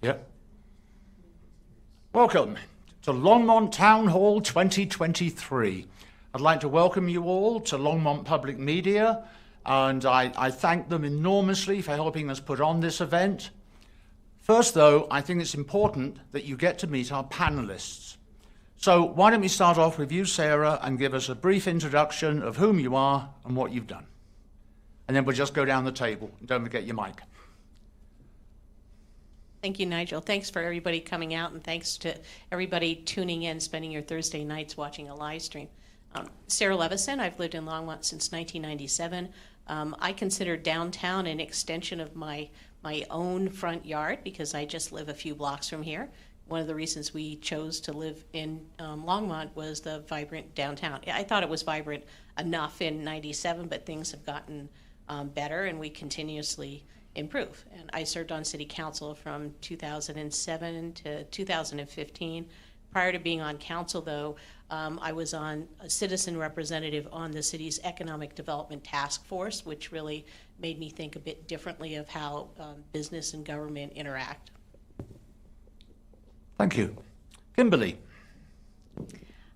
Yep. Welcome to Longmont Town Hall 2023. I'd like to welcome you all to Longmont Public Media, and I thank them enormously for helping us put on this event. First, though, I think it's important that you get to meet our panelists. So why don't we start off with you, Sarah, and give us a brief introduction of whom you are and what you've done. And then we'll just go down the table. Don't forget your mic. Thank you, Nigel. Thanks for everybody coming out, and thanks to everybody tuning in, spending your Thursday nights watching a live stream. Sarah Levison, I've lived in Longmont since 1997. I consider downtown an extension of my own front yard because I just live a few blocks from here. One of the reasons we chose to live in Longmont was the vibrant downtown. I thought it was vibrant enough in 97, but things have gotten better, and we continuously improve. And I served on city council from 2007 to 2015. Prior to being on council, though, I was on a citizen representative on the city's economic development task force, which really made me think a bit differently of how business and government interact. Thank you. Kimberly.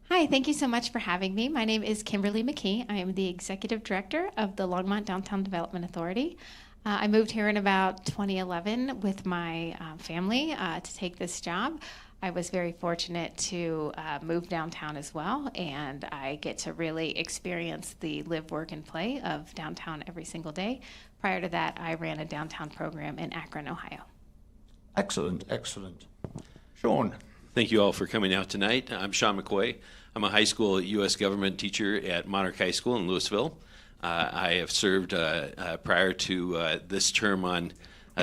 Hi, thank you so much for having me. My name is Kimberly McKee. I am the Executive Director of the Longmont Downtown Development Authority. I moved here in about 2011 with my family to take this job. I was very fortunate to move downtown as well, and I get to really experience the live, work, and play of downtown every single day. Prior to that, I ran a downtown program in Akron, Ohio. Excellent, excellent. Sean. Thank you all for coming out tonight. I'm Sean McCoy. I'm a high school U.S. government teacher at Monarch High School in Louisville. I have served prior to this term on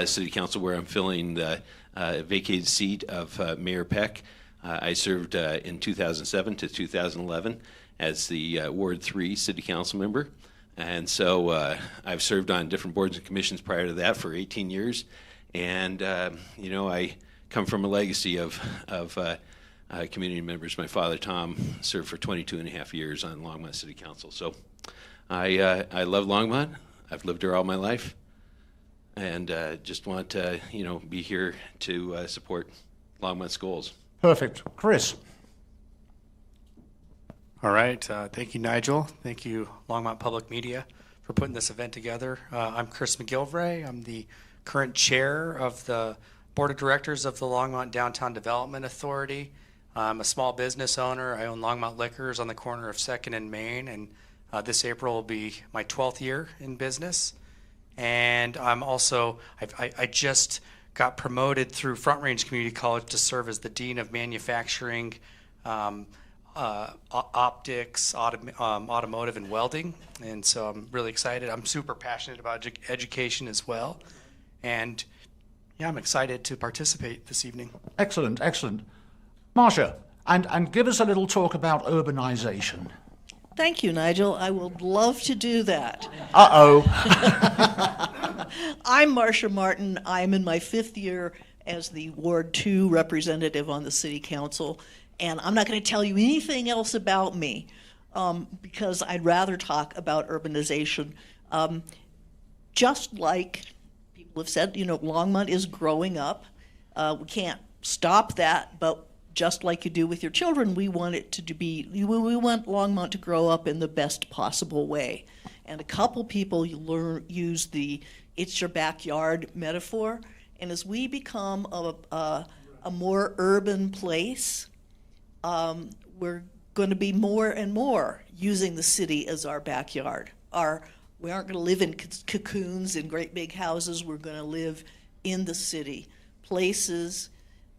City Council, where I'm filling the vacated seat of Mayor Peck. I served in 2007 to 2011 as the Ward 3 City Council member. And so I've served on different boards and commissions prior to that for 18 years. And, I come from a legacy of community members. My father, Tom, served for 22 and a half years on Longmont City Council. So I love Longmont. I've lived here all my life. And just want to, be here to support Longmont's goals. Perfect. Chris. All right. Thank you, Nigel. Thank you, Longmont Public Media, for putting this event together. I'm Chris McGilvray. I'm the current chair of the Board of Directors of the Longmont Downtown Development Authority. I'm a small business owner. I own Longmont Liquors on the corner of 2nd and Main, and this April will be my 12th year in business. And I'm also, I just got promoted through Front Range Community College to serve as the Dean of Manufacturing, Optics, Automotive, and Welding. And so I'm really excited. I'm super passionate about education as well. And yeah, I'm excited to participate this evening. Excellent, excellent. Marcia, and give us a little talk about urbanization. Thank you, Nigel. I would love to do that. Uh-oh. I'm Marcia Martin. I'm in my 5th year as the Ward 2 representative on the City Council, and I'm not going to tell you anything else about me because I'd rather talk about urbanization. Just like people have said, Longmont is growing up. We can't stop that, but just like you do with your children, we want it to be, we want Longmont to grow up in the best possible way. And a couple people use the "it's your backyard" metaphor. And as we become a more urban place, we're going to be more and more using the city as our backyard. We aren't going to live in cocoons in great big houses. We're going to live in the city. Places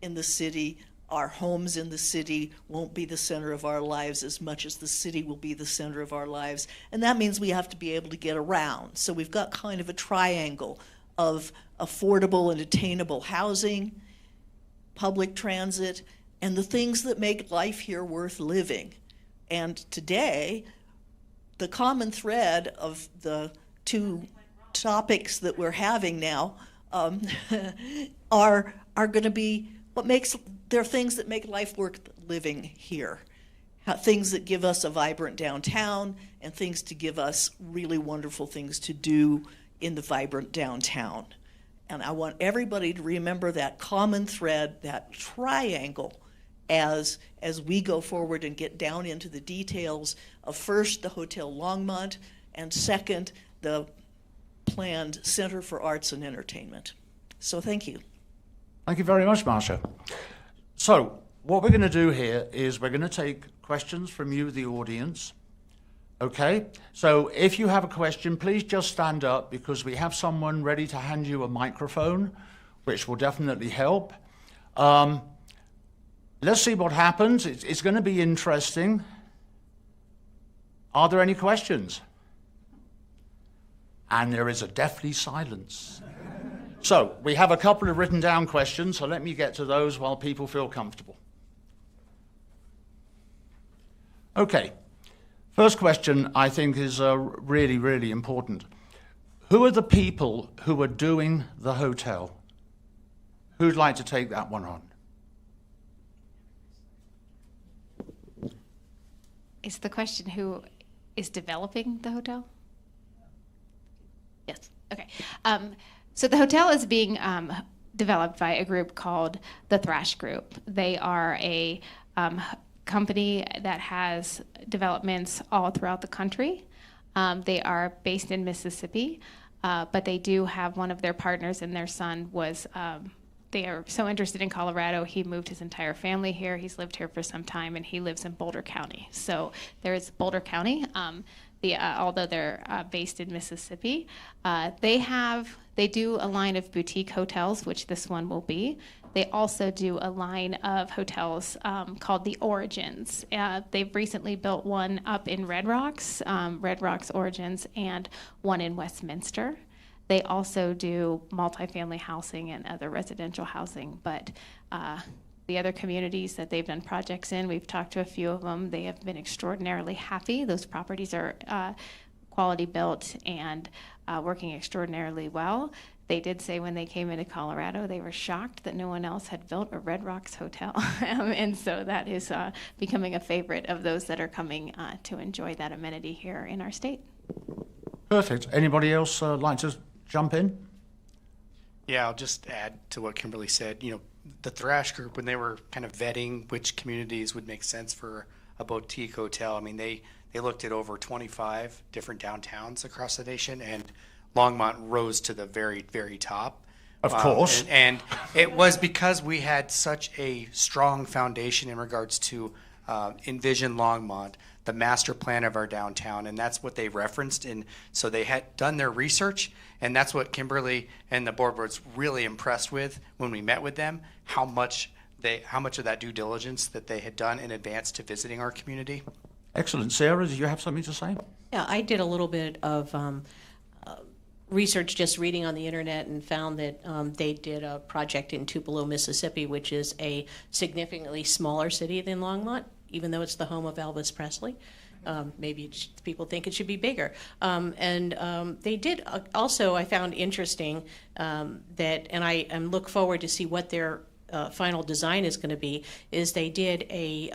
in the city, our homes in the city won't be the center of our lives as much as the city will be the center of our lives. And that means we have to be able to get around. So we've got kind of a triangle of affordable and attainable housing, public transit, and the things that make life here worth living. And today, the common thread of the two topics that we're having now are going to be they're things that make life worth living here. Things that give us a vibrant downtown and things to give us really wonderful things to do in the vibrant downtown. And I want everybody to remember that common thread, that triangle, as we go forward and get down into the details of first the Hotel Longmont, and second, the planned Center for Arts and Entertainment. So thank you. Thank you very much, Marcia. So what we're going to do here is we're going to take questions from you, the audience. Okay? So if you have a question, please just stand up, because we have someone ready to hand you a microphone, which will definitely help. Let's see what happens. It's going to be interesting. Are there any questions? And there is a deathly silence. So we have a couple of written down questions, so let me get to those while people feel comfortable. Okay. First question, I think, is really, really important. Who are the people who are doing the hotel? Who'd like to take that one on? Is the question who is developing the hotel? Yes. Okay. So the hotel is being developed by a group called the Thrash Group. They are a company that has developments all throughout the country. They are based in Mississippi, but they do have one of their partners, and their son was, they are so interested in Colorado, he moved his entire family here. He's lived here for some time, and he lives in Boulder County. So there is Boulder County, although they're based in Mississippi. They do a line of boutique hotels, which this one will be. They also do a line of hotels called the Origins. They've recently built one up in Red Rocks Origins, and one in Westminster. They also do multifamily housing and other residential housing, but the other communities that they've done projects in, we've talked to a few of them. They have been extraordinarily happy. Those properties are quality built and working extraordinarily well. They did say when they came into Colorado, they were shocked that no one else had built a Red Rocks hotel. And so that is becoming a favorite of those that are coming to enjoy that amenity here in our state. Perfect. Anybody else like to jump in? Yeah, I'll just add to what Kimberly said. You know, the Thrash Group, when they were kind of vetting which communities would make sense for a boutique hotel, I mean, they looked at over 25 different downtowns across the nation, and Longmont rose to the very, very top. Of course. And it was because we had such a strong foundation in regards to Envision Longmont, the master plan of our downtown, and that's what they referenced. And so they had done their research, and that's what Kimberly and the board was really impressed with when we met with them, how much of that due diligence that they had done in advance to visiting our community. Excellent. Sarah, do you have something to say? Yeah, I did a little bit of research just reading on the internet and found that they did a project in Tupelo, Mississippi, which is a significantly smaller city than Longmont, even though it's the home of Elvis Presley. Maybe people think it should be bigger. They did also, I found interesting that, and I look forward to see what their final design is going to be, is they did a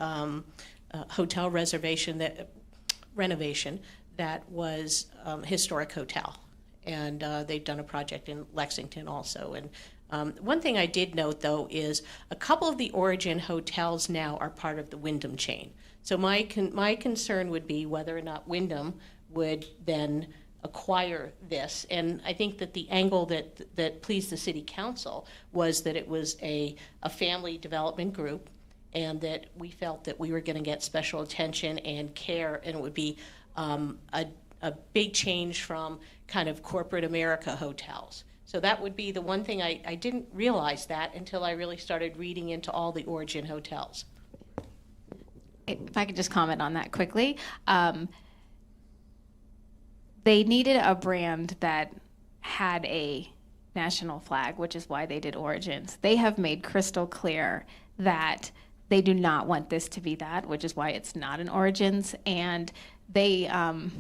hotel renovation that was historic hotel. And they've done a project in Lexington also. And one thing I did note, though, is a couple of the Origin hotels now are part of the Wyndham chain. So my concern would be whether or not Wyndham would then acquire this. And I think that the angle that pleased the city council was that it was a family development group, and that we felt that we were going to get special attention and care, and it would be a big change from kind of corporate America hotels. So that would be the one thing I didn't realize that until I really started reading into all the Origin hotels. If I could just comment on that quickly. They needed a brand that had a national flag, which is why they did Origins. They have made crystal clear that they do not want this to be that, which is why it's not an Origins. And they, not to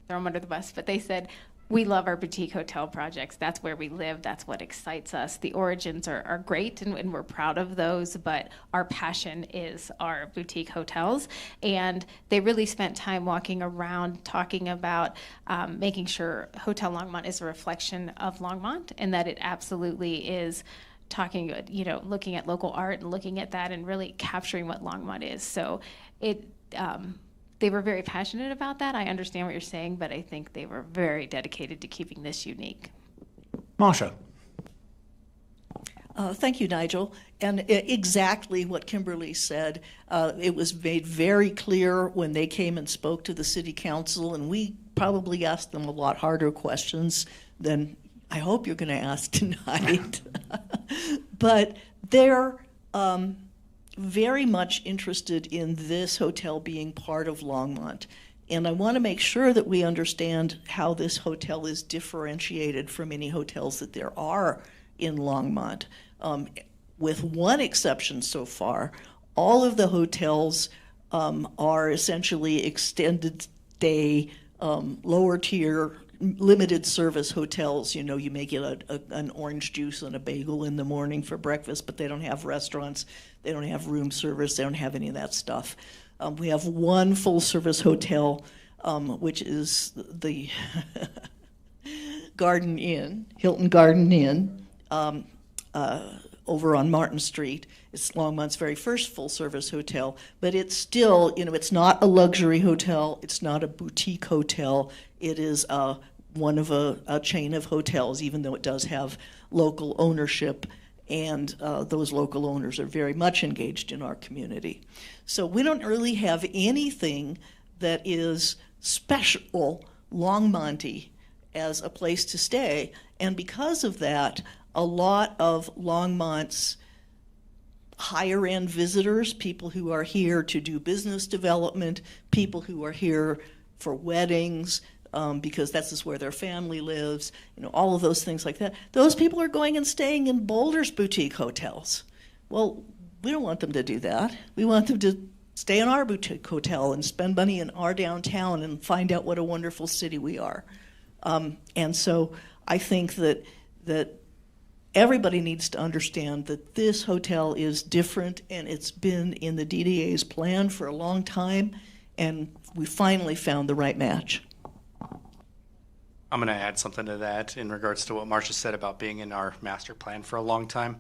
throw them under the bus, but they said, we love our boutique hotel projects. That's where we live. That's what excites us. The origins are great, and we're proud of those, but our passion is our boutique hotels. And they really spent time walking around talking about making sure Hotel Longmont is a reflection of Longmont, and that it absolutely is talking, looking at local art and looking at that and really capturing what Longmont is. So they were very passionate about that. I understand what you're saying, but I think they were very dedicated to keeping this unique. Marsha. Thank you, Nigel. And exactly what Kimberly said. It was made very clear when they came and spoke to the city council, and we probably asked them a lot harder questions than I hope you're going to ask tonight. But they're very much interested in this hotel being part of Longmont. And I want to make sure that we understand how this hotel is differentiated from any hotels that there are in Longmont. With one exception so far, all of the hotels are essentially extended stay, lower tier, limited service hotels. You may get an orange juice and a bagel in the morning for breakfast, but they don't have restaurants, they don't have room service, they don't have any of that stuff. We have one full service hotel, which is the Garden Inn, Hilton Garden Inn, over on Martin Street. It's Longmont's very first full service hotel, but it's still, it's not a luxury hotel, it's not a boutique hotel, it is one of a chain of hotels, even though it does have local ownership, and those local owners are very much engaged in our community. So we don't really have anything that is special Longmonty as a place to stay, and because of that, a lot of Longmont's higher end visitors, people who are here to do business development, people who are here for weddings, because that's just where their family lives, all of those things like that. Those people are going and staying in Boulder's boutique hotels. Well, we don't want them to do that. We want them to stay in our boutique hotel and spend money in our downtown and find out what a wonderful city we are. And so I think that everybody needs to understand that this hotel is different, and it's been in the DDA's plan for a long time, and we finally found the right match. I'm going to add something to that in regards to what Marcia said about being in our master plan for a long time.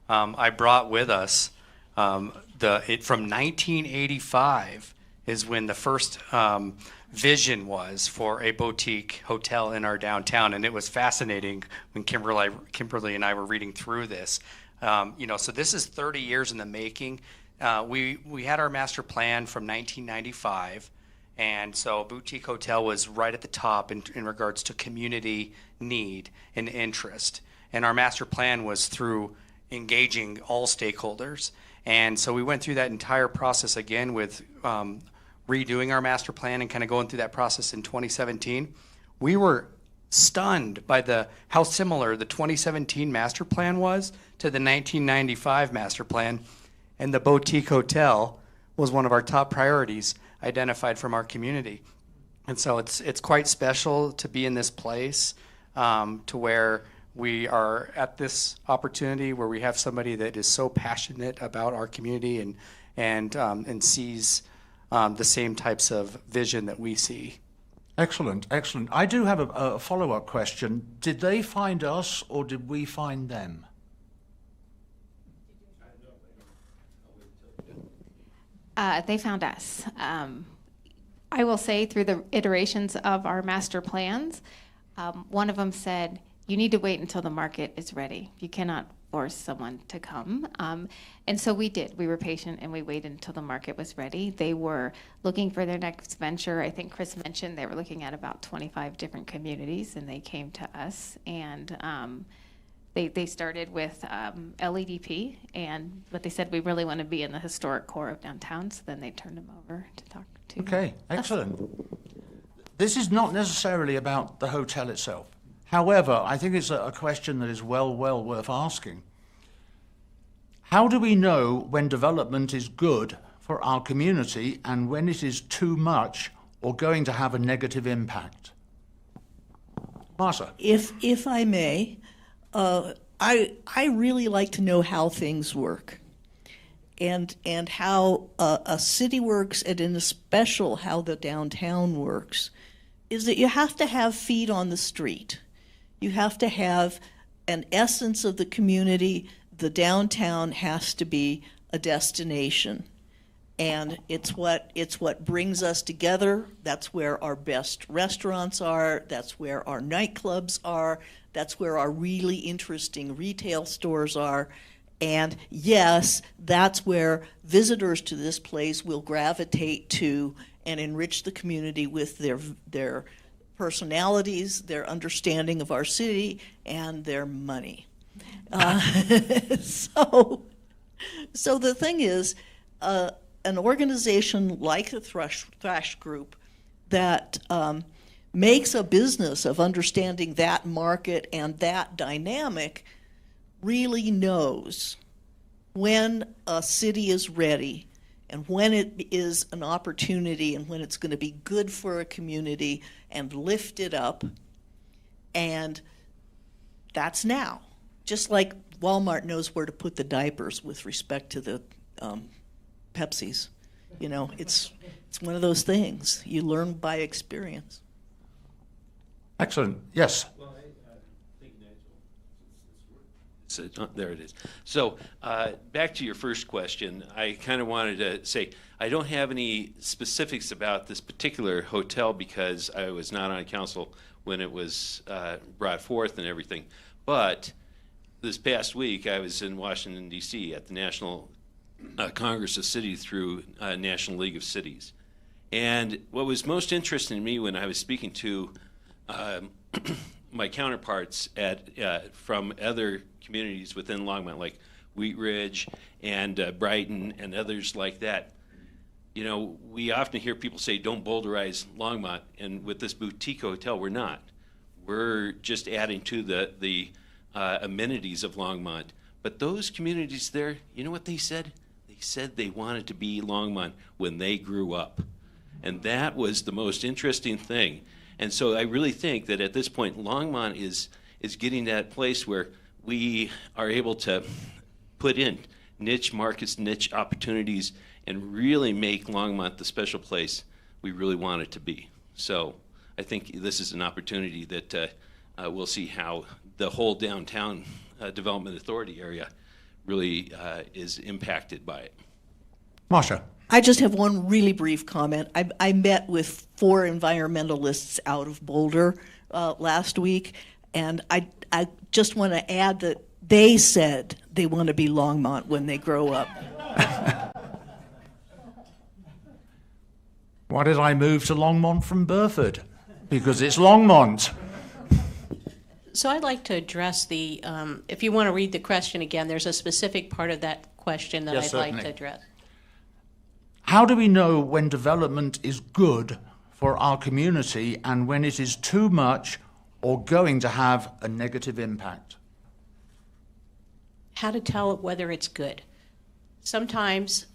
I brought with us from 1985 is when the first vision was for a boutique hotel in our downtown, and it was fascinating when Kimberly and I were reading through this. So this is 30 years in the making. We had our master plan from 1995. And so boutique hotel was right at the top in regards to community need and interest. And our master plan was through engaging all stakeholders. And so we went through that entire process again with redoing our master plan and kind of going through that process in 2017. We were stunned by how similar the 2017 master plan was to the 1995 master plan. And the boutique hotel was one of our top priorities identified from our community. And so it's quite special to be in this place, to where we are at this opportunity where we have somebody that is so passionate about our community and sees the same types of vision that we see. Excellent, excellent. I do have a follow-up question. Did they find us, or did we find them? They found us. I will say through the iterations of our master plans, one of them said, you need to wait until the market is ready. You cannot force someone to come. And so we did. We were patient and we waited until the market was ready. They were looking for their next venture. I think Chris mentioned they were looking at about 25 different communities, and they came to us. And they started with LEDP, but they said we really want to be in the historic core of downtown, so then they turned them over to talk to Okay, us. excellent. This is not necessarily about the hotel itself. However, I think it's a question that is well worth asking. How do we know when development is good for our community and when it is too much or going to have a negative impact? Marsha. If I may, I really like to know how things work, and how a city works, and in especial how the downtown works, is that you have to have feet on the street. You have to have an essence of the community. The downtown has to be a destination. And it's what brings us together. That's where our best restaurants are. That's where our nightclubs are. That's where our really interesting retail stores are. And yes, that's where visitors to this place will gravitate to and enrich the community with their personalities, their understanding of our city, and their money. So the thing is, an organization like the Thrash Group that makes a business of understanding that market and that dynamic really knows when a city is ready and when it is an opportunity and when it's going to be good for a community and lift it up. And that's now. Just like Walmart knows where to put the diapers with respect to the Pepsis. You know, it's one of those things. You learn by experience. Excellent. Yes. Well, thank you, Nigel. There it is. So back to your first question, I kind of wanted to say I don't have any specifics about this particular hotel because I was not on council when it was brought forth and everything. But this past week, I was in Washington, D.C. at the National Congress of Cities through National League of Cities. And what was most interesting to me when I was speaking to my counterparts from other communities within Longmont, like Wheat Ridge and Brighton and others like that, you know, we often hear people say, don't boulderize Longmont, and with this boutique hotel, we're not. We're just adding to the amenities of Longmont. But those communities there, you know what they said? They said they wanted to be Longmont when they grew up. And that was the most interesting thing. And so I really think that at this point, Longmont is getting to that place where we are able to put in niche markets, niche opportunities, and really make Longmont the special place we really want it to be. So I think this is an opportunity that we'll see how the whole downtown development authority area really is impacted by it. Marsha. I just have one really brief comment. I met with 4 environmentalists out of Boulder last week, and I just want to add that they said they want to be Longmont when they grow up. Why did I move to Longmont from Burford? Because it's Longmont. So I'd like to address the, if you want to read the question again, there's a specific part of that question that Yes, I'd like certainly. to address. How do we know when development is good for our community and when it is too much or going to have a negative impact? How to tell whether it's good. Sometimes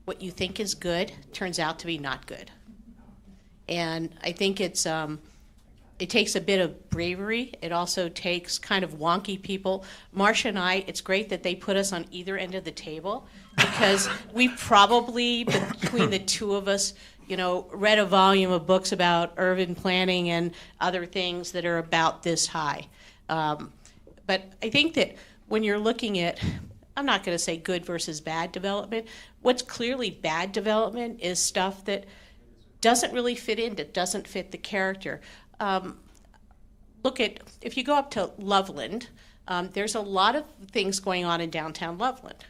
what you think is good turns out to be not good. And I think it takes a bit of bravery. It also takes kind of wonky people. Marcia and I, it's great that they put us on either end of the table because we probably, between the two of us, you know, read a volume of books about urban planning and other things that are about this high. But I think that when you're looking at, I'm not going to say good versus bad development, what's clearly bad development is stuff that doesn't really fit in, that doesn't fit the character. Look at, if you go up to Loveland, there's a lot of things going on in downtown Loveland.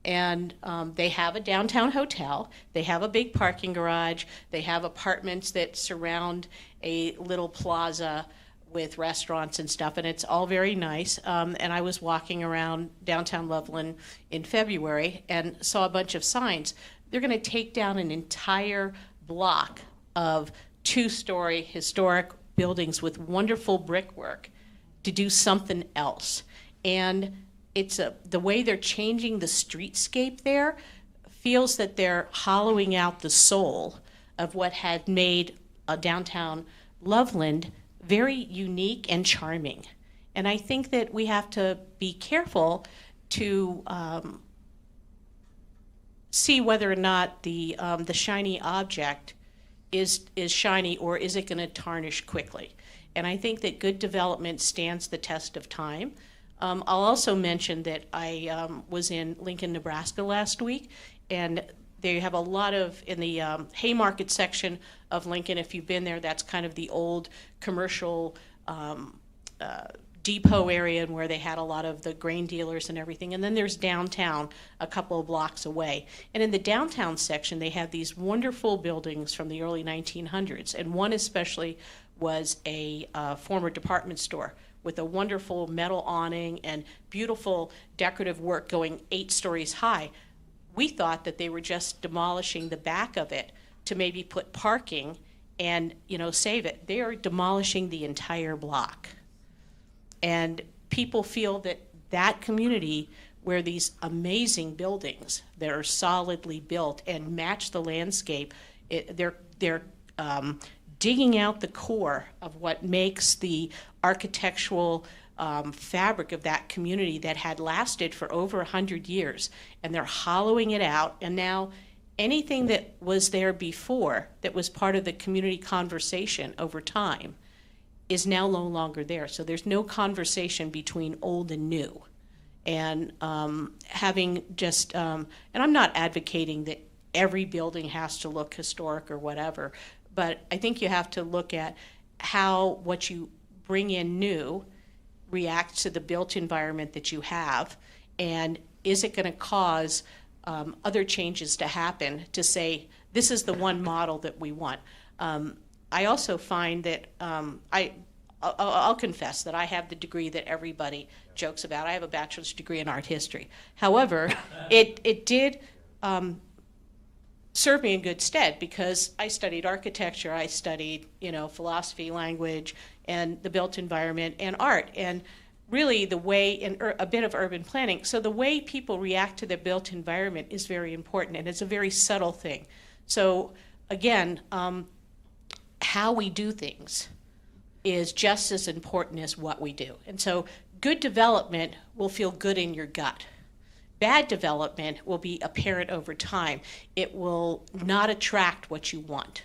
And they have a downtown hotel, they have a big parking garage, they have apartments that surround a little plaza with restaurants and stuff, and it's all very nice. And I was walking around downtown Loveland in February and saw a bunch of signs. They're gonna take down an entire block of 2-story historic buildings with wonderful brickwork to do something else. And it's the way they're changing the streetscape there feels that they're hollowing out the soul of what had made a downtown Loveland very unique and charming. And I think that we have to be careful to see whether or not the shiny object is shiny, or is it going to tarnish quickly. And I think that good development stands the test of time. I'll also mention that I was in Lincoln, Nebraska last week, and they have a lot of, in the Haymarket section of Lincoln, if you've been there, that's kind of the old commercial depot area, and where they had a lot of the grain dealers and everything. And then there's downtown a couple of blocks away. And in the downtown section, they have these wonderful buildings from the early 1900s. And one especially was a former department store with a wonderful metal awning and beautiful decorative work going 8 stories high. We thought that they were just demolishing the back of it to maybe put parking and, save it. They are demolishing the entire block. And people feel that that community, where these amazing buildings that are solidly built and match the landscape, they're digging out the core of what makes the architectural fabric of that community that had lasted for over 100 years. And they're hollowing it out. And now anything that was there before that was part of the community conversation over time is now no longer there. So there's no conversation between old and new. And having just, and I'm not advocating that every building has to look historic or whatever, but I think you have to look at how what you bring in new reacts to the built environment that you have, and is it going to cause other changes to happen to say, this is the one model that we want. I also find that I'll confess that I have the degree that everybody jokes about. I have a bachelor's degree in art history. However, it did serve me in good stead, because I studied architecture, I studied philosophy, language, and the built environment, and art, and really the way, and a bit of urban planning. So the way people react to the built environment is very important, and it's a very subtle thing. So again, how we do things is just as important as what we do. And so good development will feel good in your gut. Bad development will be apparent over time. It will not attract what you want,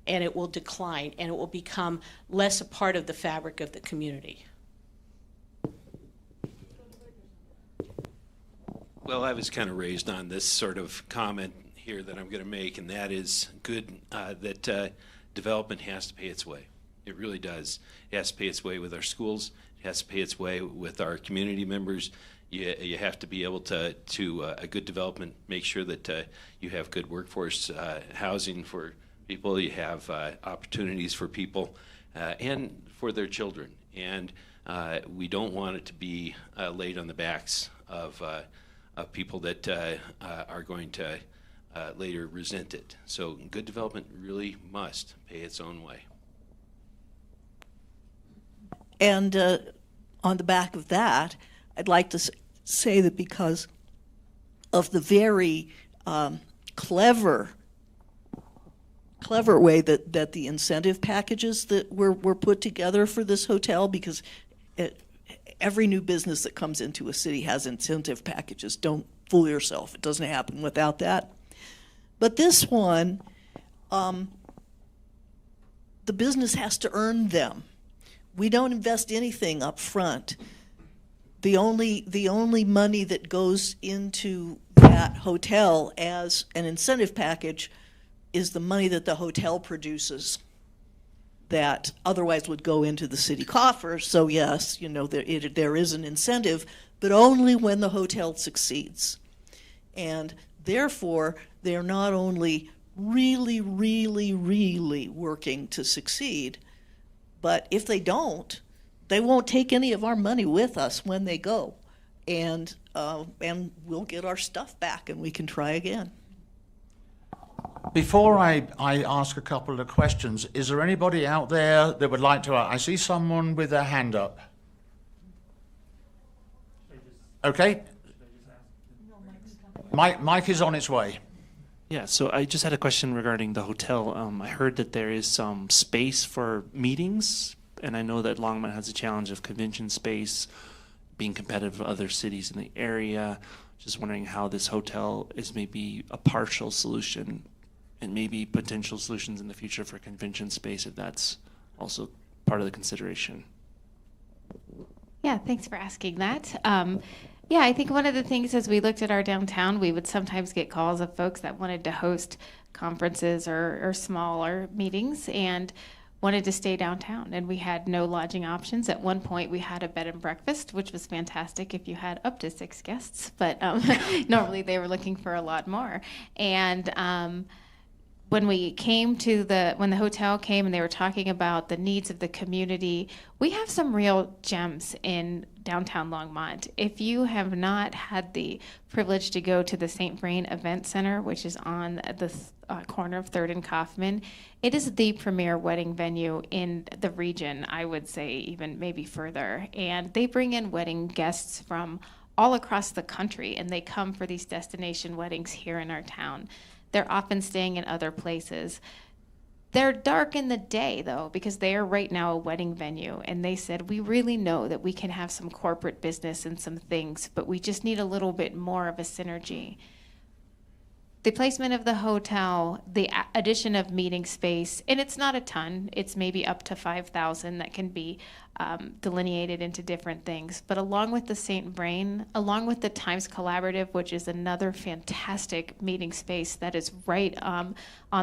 and it will decline, and it will become less a part of the fabric of the community. Well, I was kind of raised on this sort of comment here that I'm going to make, and that is good that development has to pay its way. It really does. It has to pay its way with our schools. It has to pay its way with our community members. You have to be able to a good development, make sure that you have good workforce housing for people, you have opportunities for people and for their children. And we don't want it to be laid on the backs of people that are going to later resent it. So good development really must pay its own way. And on the back of that, I'd like to say that because of the very clever way that the incentive packages that were put together for this hotel, because every new business that comes into a city has incentive packages. Don't fool yourself. It doesn't happen without that. But this one, the business has to earn them. We don't invest anything up front. The only money that goes into that hotel as an incentive package is the money that the hotel produces that otherwise would go into the city coffers. So yes, there is an incentive, but only when the hotel succeeds. And therefore, they're not only really, really, really working to succeed, but if they don't, they won't take any of our money with us when they go. And we'll get our stuff back and we can try again. Before I ask a couple of questions, is there anybody out there that would like to? I see someone with their hand up. Okay. Mike is on its way. Yeah, so I just had a question regarding the hotel. I heard that there is some space for meetings and I know that Longmont has a challenge of convention space, being competitive with other cities in the area. Just wondering how this hotel is maybe a partial solution and maybe potential solutions in the future for convention space, if that's also part of the consideration. Yeah, thanks for asking that. Yeah, I think one of the things as we looked at our downtown, we would sometimes get calls of folks that wanted to host conferences or smaller meetings and wanted to stay downtown, and we had no lodging options. At one point, we had a bed and breakfast, which was fantastic if you had up to 6 guests, but normally they were looking for a lot more. And when the hotel came and they were talking about the needs of the community, we have some real gems in downtown Longmont. If you have not had the privilege to go to the St. Vrain Event Center, which is on the corner of 3rd and Kaufman, it is the premier wedding venue in the region, I would say even maybe further. And they bring in wedding guests from all across the country, and they come for these destination weddings here in our town. They're often staying in other places. They're dark in the day, though, because they are right now a wedding venue. And they said, we really know that we can have some corporate business and some things, but we just need a little bit more of a synergy. The placement of the hotel, the addition of meeting space, and it's not a ton, it's maybe up to 5,000 that can be delineated into different things. But along with the St. Vrain, along with the Times Collaborative, which is another fantastic meeting space that is right on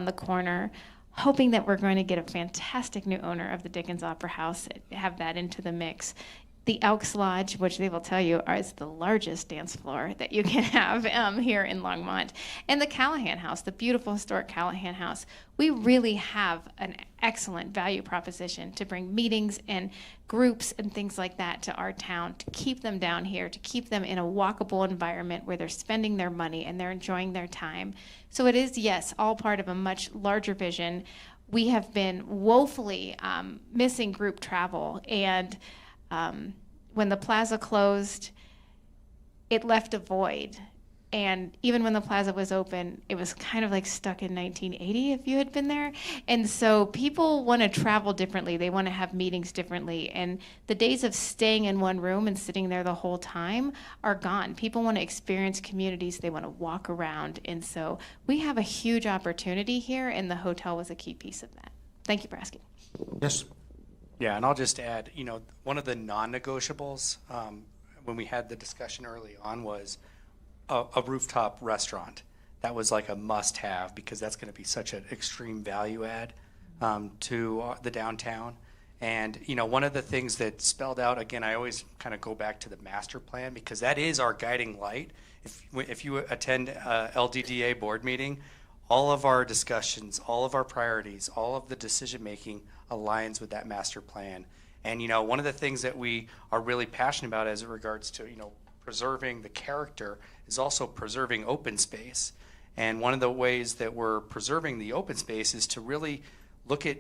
the corner, hoping that we're going to get a fantastic new owner of the Dickens Opera House, have that into the mix. The Elks Lodge, which they will tell you is the largest dance floor that you can have here in Longmont, and the Callahan House, the beautiful historic Callahan House. We really have an excellent value proposition to bring meetings and groups and things like that to our town, to keep them down here, to keep them in a walkable environment where they're spending their money and they're enjoying their time. So it is, yes, all part of a much larger vision. We have been woefully missing group travel, and when the plaza closed, it left a void. And even when the plaza was open, it was kind of like stuck in 1980 if you had been there. And so people want to travel differently. They want to have meetings differently. And the days of staying in one room and sitting there the whole time are gone. People want to experience communities. They want to walk around. And so we have a huge opportunity here, and the hotel was a key piece of that. Thank you for asking. Yes. Yeah, and I'll just add, one of the non-negotiables when we had the discussion early on was a rooftop restaurant. That was like a must-have because that's going to be such an extreme value add to the downtown. And, one of the things that spelled out, again, I always kind of go back to the master plan because that is our guiding light. If you attend a LDDA board meeting, all of our discussions, all of our priorities, all of the decision-making aligns with that master plan. And, one of the things that we are really passionate about as it regards to, preserving the character is also preserving open space. And one of the ways that we're preserving the open space is to really look at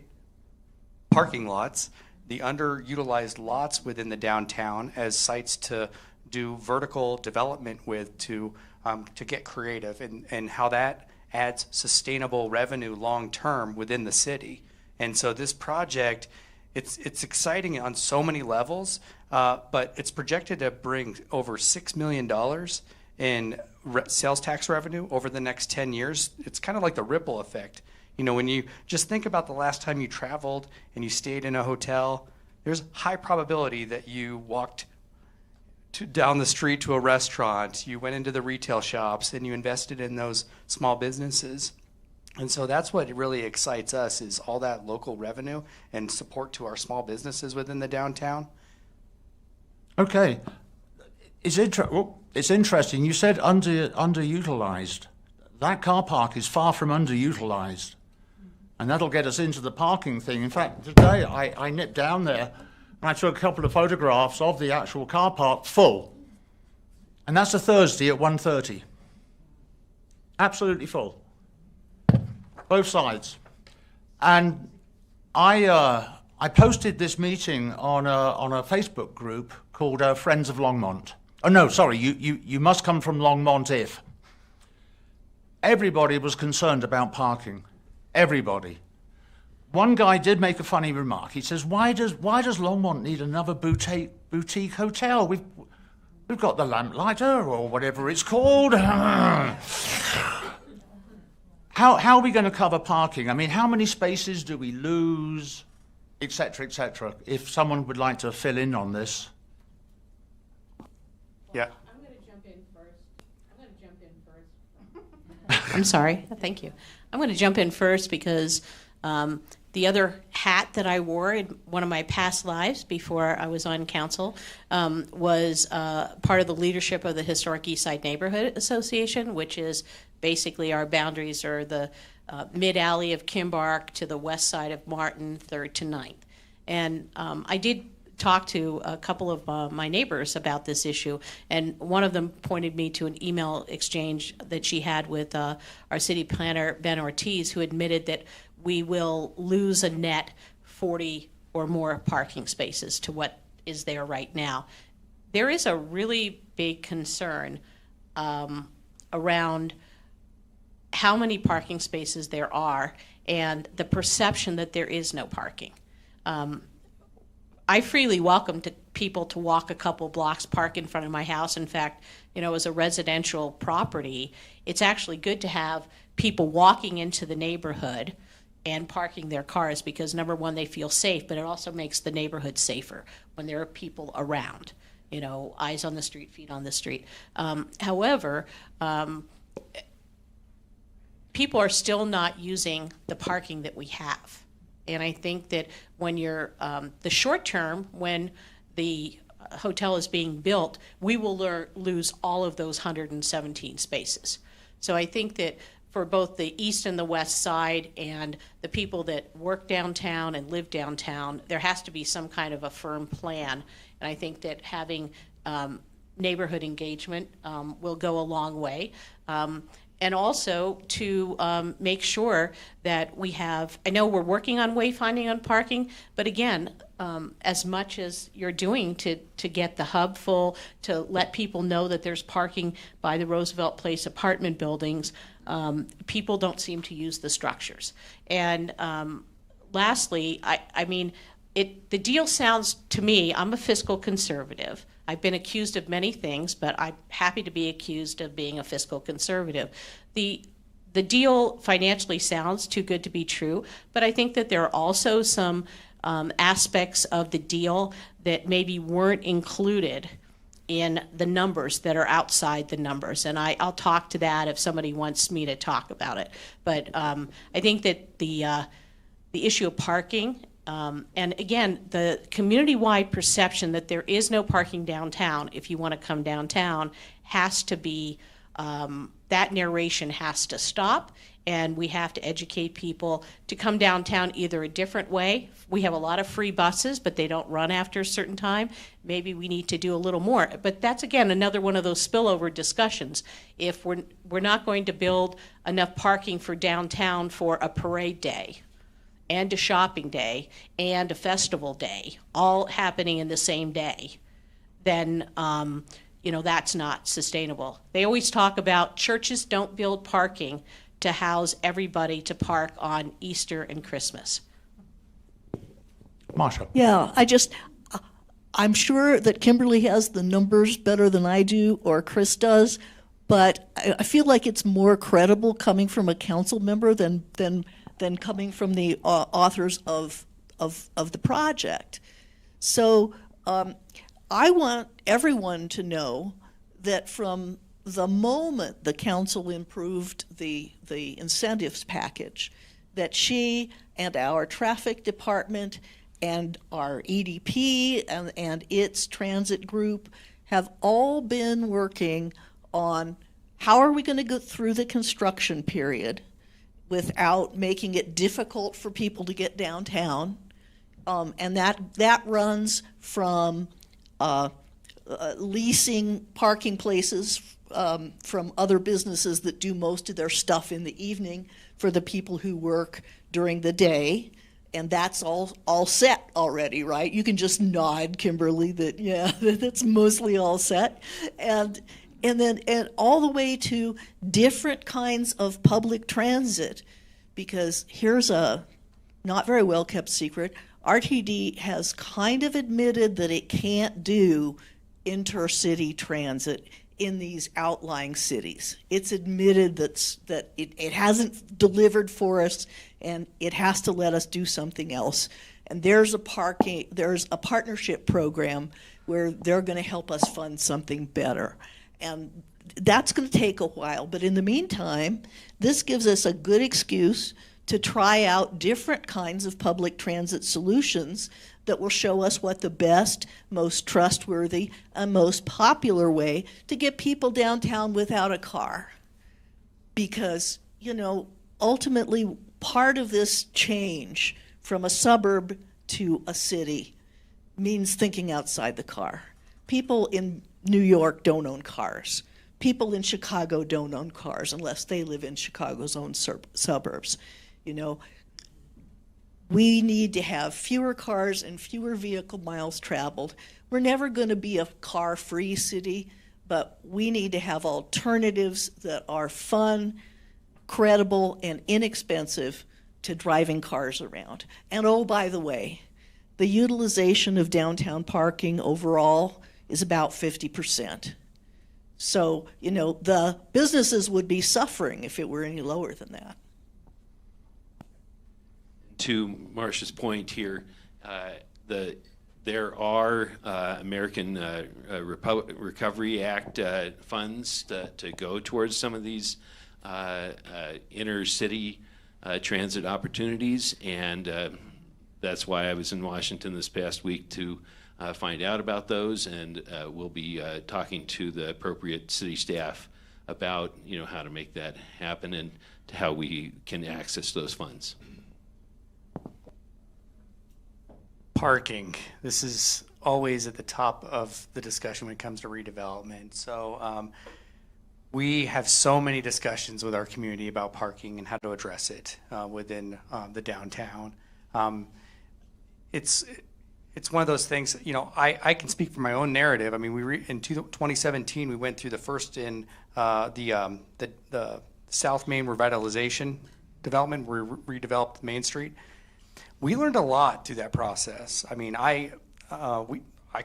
parking lots, the underutilized lots within the downtown as sites to do vertical development with, to get creative, and how that adds sustainable revenue long-term within the city. And so this project, it's exciting on so many levels, but it's projected to bring over $6 million in sales tax revenue over the next 10 years. It's kind of like the ripple effect. When you just think about the last time you traveled and you stayed in a hotel, there's high probability that you walked down the street to a restaurant, you went into the retail shops, and you invested in those small businesses. And so that's what really excites us, is all that local revenue and support to our small businesses within the downtown. Okay. It's interesting. You said underutilized. That car park is far from underutilized. And that'll get us into the parking thing. In fact, today I nipped down there and I took a couple of photographs of the actual car park full. And that's a Thursday at 1:30. Absolutely full. Both sides. And I posted this meeting on a Facebook group called Friends of Longmont. Oh no, sorry, you must come from Longmont if. Everybody was concerned about parking. Everybody. One guy did make a funny remark. He says, why does Longmont need another boutique hotel? We've got the Lamplighter or whatever it's called. How are we going to cover parking? I mean, how many spaces do we lose, et cetera, et cetera? If someone would like to fill in on this. Yeah. I'm going to jump in first. I'm sorry. Thank you. I'm going to jump in first because the other hat that I wore in one of my past lives before I was on council was part of the leadership of the Historic Eastside Neighborhood Association, which is basically our boundaries are the mid-alley of Kimbark to the west side of Martin, 3rd to 9th. And I did talk to a couple of my neighbors about this issue, and one of them pointed me to an email exchange that she had with our city planner, Ben Ortiz, who admitted that we will lose a net 40 or more parking spaces to what is there right now. There is a really big concern around how many parking spaces there are and the perception that there is no parking. I freely welcome people to walk a couple blocks, park in front of my house. In fact, as a residential property, it's actually good to have people walking into the neighborhood and parking their cars because, number one, they feel safe, but it also makes the neighborhood safer when there are people around, eyes on the street, feet on the street. However, people are still not using the parking that we have. And I think that when you're the short term, when the hotel is being built, we will lose all of those 117 spaces. So I think that for both the east and the west side and the people that work downtown and live downtown, there has to be some kind of a firm plan. And I think that having neighborhood engagement will go a long way. And also to make sure that we have, I know we're working on wayfinding on parking, but again, as much as you're doing to get the hub full, to let people know that there's parking by the Roosevelt Place apartment buildings, people don't seem to use the structures. And lastly, I mean, the deal sounds to me, I'm a fiscal conservative. I've been accused of many things, but I'm happy to be accused of being a fiscal conservative. The deal financially sounds too good to be true, but I think that there are also some aspects of the deal that maybe weren't included in the numbers that are outside the numbers. And I'll talk to that if somebody wants me to talk about it. But I think that the issue of parking, and again, the community-wide perception that there is no parking downtown if you want to come downtown has to be, that narration has to stop, and we have to educate people to come downtown either a different way. We have a lot of free buses, but they don't run after a certain time. Maybe we need to do a little more. But that's, again, another one of those spillover discussions. If we're not going to build enough parking for downtown for a parade day, and a shopping day, and a festival day, all happening in the same day, then that's not sustainable. They always talk about churches don't build parking to house everybody to park on Easter and Christmas. Marsha. Yeah, I'm sure that Kimberly has the numbers better than I do or Chris does, but I feel like it's more credible coming from a council member than coming from the authors of the project. So I want everyone to know that from the moment the council improved the incentives package, that she and our traffic department and our EDP and its transit group have all been working on how are we going to go through the construction period without making it difficult for people to get downtown. And that runs from leasing parking places from other businesses that do most of their stuff in the evening for the people who work during the day. And that's all set already, right? You can just nod, Kimberly, that, yeah, that's mostly all set. And all the way to different kinds of public transit, because here's a not very well kept secret. RTD has kind of admitted that it can't do intercity transit in these outlying cities. It's admitted that it hasn't delivered for us, and it has to let us do something else. And there's a partnership program where they're going to help us fund something better. And that's going to take a while. But in the meantime, this gives us a good excuse to try out different kinds of public transit solutions that will show us what the best, most trustworthy, and most popular way to get people downtown without a car. Because, ultimately, part of this change from a suburb to a city means thinking outside the car. People in New York don't own cars. People in Chicago don't own cars unless they live in Chicago's own suburbs. We need to have fewer cars and fewer vehicle miles traveled. We're never going to be a car-free city, but we need to have alternatives that are fun, credible, and inexpensive to driving cars around. And oh, by the way, the utilization of downtown parking overall is about 50%. So, the businesses would be suffering if it were any lower than that. To Marcia's point here, there are American Recovery Act funds to go towards some of these inner city transit opportunities, and that's why I was in Washington this past week to find out about those, and we'll be talking to the appropriate city staff about how to make that happen and how we can access those funds. Parking. This is always at the top of the discussion when it comes to redevelopment. So we have so many discussions with our community about parking and how to address it within the downtown. It's one of those things, I can speak from my own narrative. I mean, in 2017, we went through the first in the South Main revitalization development, where we redeveloped Main Street. We learned a lot through that process. I mean, I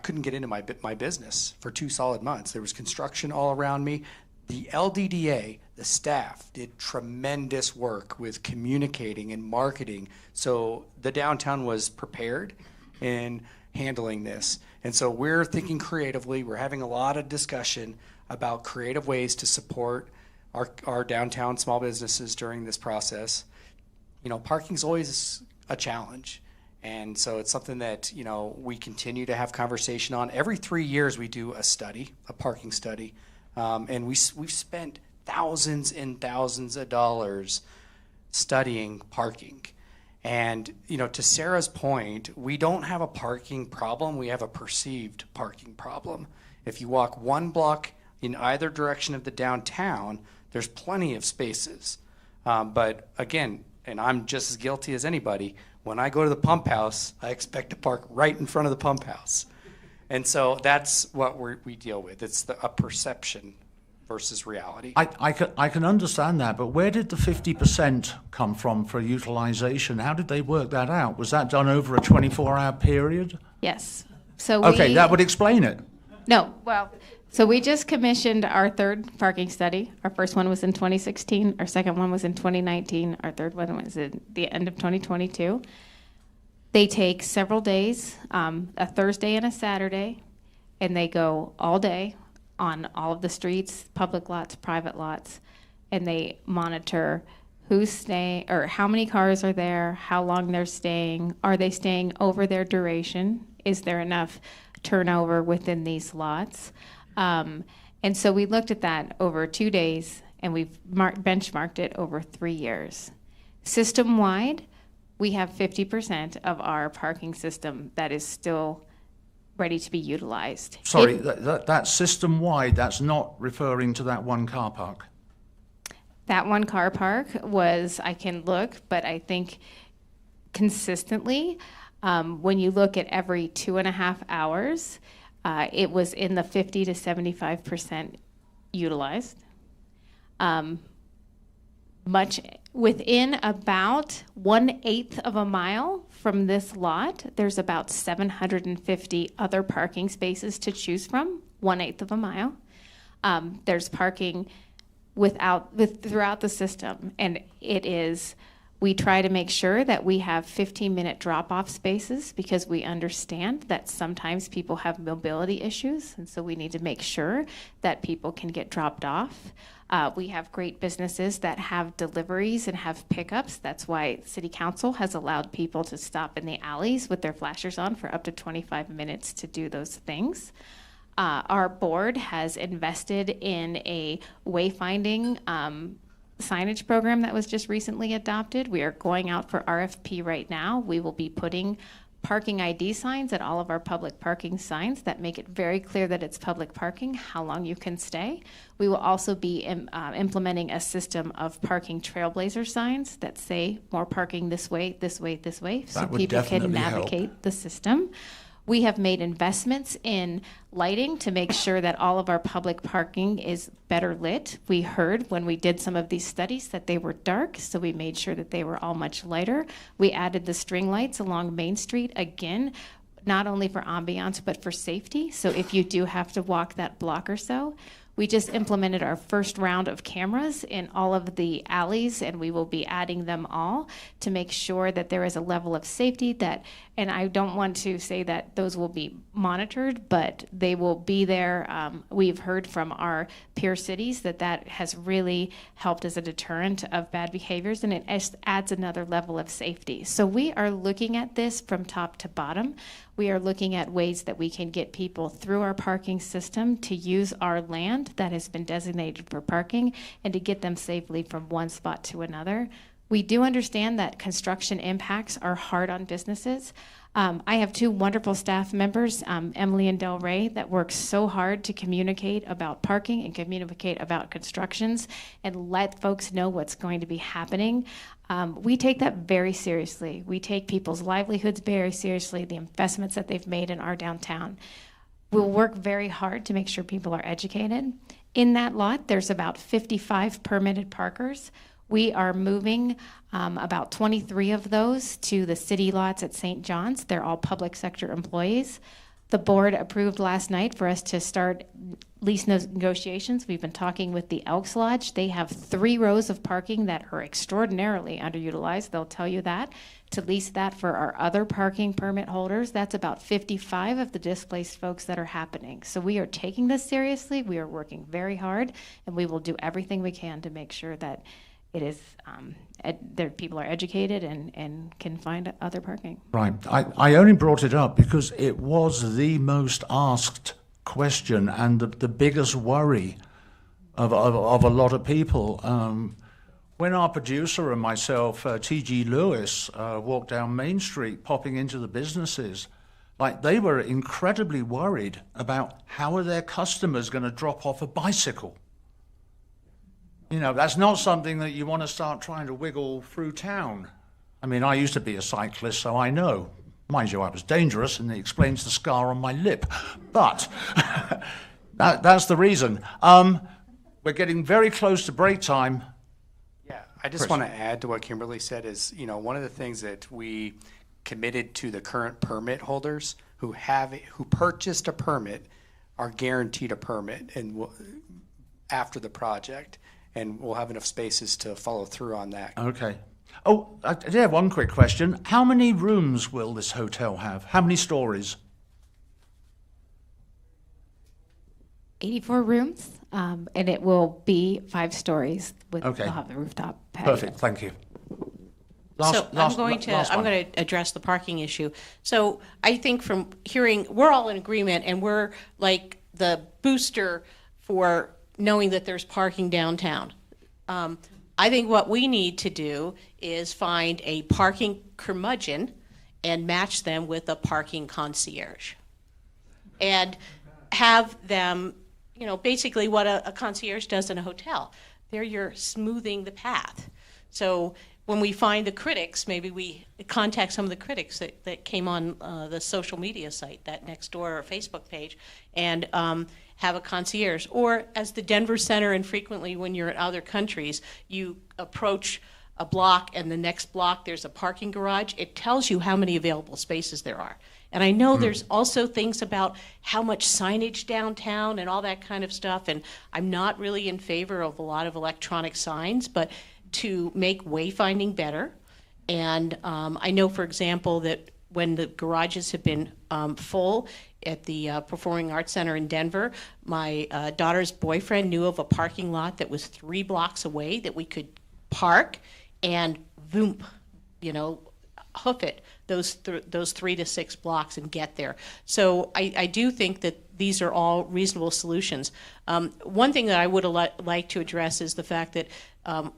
couldn't get into my business for 2 solid months. There was construction all around me. The LDDA, the staff, did tremendous work with communicating and marketing, so the downtown was prepared in handling this. And so we're thinking creatively. We're having a lot of discussion about creative ways to support our downtown small businesses during this process. Parking's always a challenge. And so it's something that, we continue to have conversation on. Every 3 years we do a parking study. And we've spent thousands and thousands of dollars studying parking. And, to Sarah's point, we don't have a parking problem. We have a perceived parking problem. If you walk 1 block in either direction of the downtown, there's plenty of spaces. But again, and I'm just as guilty as anybody, when I go to the pump house, I expect to park right in front of the pump house. And so that's what we deal with. It's a perception versus reality. I can understand that, but where did the 50% come from for utilization? How did they work that out? Was that done over a 24-hour period? Yes. So Okay, that would explain it. No, well, so we just commissioned our 3rd parking study. Our first one was in 2016. Our second one was in 2019. Our third one was at the end of 2022. They take several days, a Thursday and a Saturday, and they go all day on all of the streets, public lots, private lots, and they monitor who's staying, or how many cars are there, how long they're staying, are they staying over their duration, is there enough turnover within these lots. And so we looked at that over 2 days, and we've benchmarked it over 3 years. System-wide, we have 50% of our parking system that is still ready to be utilized. Sorry, that's system-wide. That's not referring to that one car park. That one car park was, I can look, but I think consistently, when you look at every 2.5 hours, it was in the 50 to 75% utilized. much within about 1/8 of a mile from this lot. There's about 750 other parking spaces to choose from, 1/8 of a mile. There's parking throughout the system, and we try to make sure that we have 15-minute drop-off spaces because we understand that sometimes people have mobility issues, and so we need to make sure that people can get dropped off. We have great businesses that have deliveries and have pickups. That's why City Council has allowed people to stop in the alleys with their flashers on for up to 25 minutes to do those things. Our board has invested in a wayfinding signage program that was just recently adopted. We are going out for RFP right now. We will be putting parking ID signs at all of our public parking signs that make it very clear that it's public parking, how long you can stay. We will also be implementing a system of parking trailblazer signs that say more parking this way, this way, this way, so people can navigate the system. We have made investments in lighting to make sure that all of our public parking is better lit. We heard when we did some of these studies that they were dark, so we made sure that they were all much lighter. We added the string lights along Main Street, again, not only for ambiance, but for safety. So if you do have to walk that block or so, we just implemented our first round of cameras in all of the alleys, and we will be adding them all to make sure that there is a level of safety and I don't want to say that those will be monitored, but they will be there. We've heard from our peer cities that has really helped as a deterrent of bad behaviors, and it adds another level of safety. So we are looking at this from top to bottom. We are looking at ways that we can get people through our parking system to use our land that has been designated for parking and to get them safely from one spot to another. We do understand that construction impacts are hard on businesses. I have two wonderful staff members, Emily and Del Rey, that work so hard to communicate about parking and communicate about constructions and let folks know what's going to be happening. We take that very seriously. We take people's livelihoods very seriously, the investments that they've made in our downtown. We'll work very hard to make sure people are educated. In that lot, there's about 55 permitted parkers. We are moving about 23 of those to the city lots at St. John's. They're all public sector employees. The board approved last night for us to start lease negotiations. We've been talking with the Elks Lodge. They have 3 rows of parking that are extraordinarily underutilized. They'll tell you that. To lease that for our other parking permit holders, that's about 55 of the displaced folks that are happening. So we are taking this seriously. We are working very hard, and we will do everything we can to make sure that it is that people are educated and can find other parking. Right. I only brought it up because it was the most asked question and the biggest worry of a lot of people. When our producer and myself, T.G. Lewis, walked down Main Street, popping into the businesses, they were incredibly worried about how are their customers going to drop off a bicycle. You know, that's not something that you want to start trying to wiggle through town. I mean, I used to be a cyclist, so I know. Mind you, I was dangerous, and it explains the scar on my lip. But that's the reason. We're getting very close to break time. Yeah, I just want to add to what Kimberly said is, one of the things that we committed to the current permit holders who purchased a permit are guaranteed a permit after the project. And we'll have enough spaces to follow through on that. Okay. Oh, I did have one quick question. How many rooms will this hotel have? How many stories? 84 rooms, and it will be 5 stories. We'll have the rooftop patio. Perfect. Thank you. I'm going to address the parking issue. So I think from hearing, we're all in agreement, and we're like the booster for knowing that there's parking downtown. I think what we need to do is find a parking curmudgeon and match them with a parking concierge. And have them, basically what a concierge does in a hotel. You're smoothing the path. So when we find the critics, maybe we contact some of the critics that came on the social media site, that Nextdoor or Facebook page, and have a concierge. Or as the Denver Center, and frequently when you're in other countries, you approach a block and the next block there's a parking garage. It tells you how many available spaces there are. And I know there's also things about how much signage downtown and all that kind of stuff, and I'm not really in favor of a lot of electronic signs, but to make wayfinding better. And I know, for example, that when the garages have been full at the Performing Arts Center in Denver, my daughter's boyfriend knew of a parking lot that was 3 blocks away that we could park and voomp, hoof it those 3 to 6 blocks and get there. So I do think that these are all reasonable solutions. One thing that I would like to address is the fact that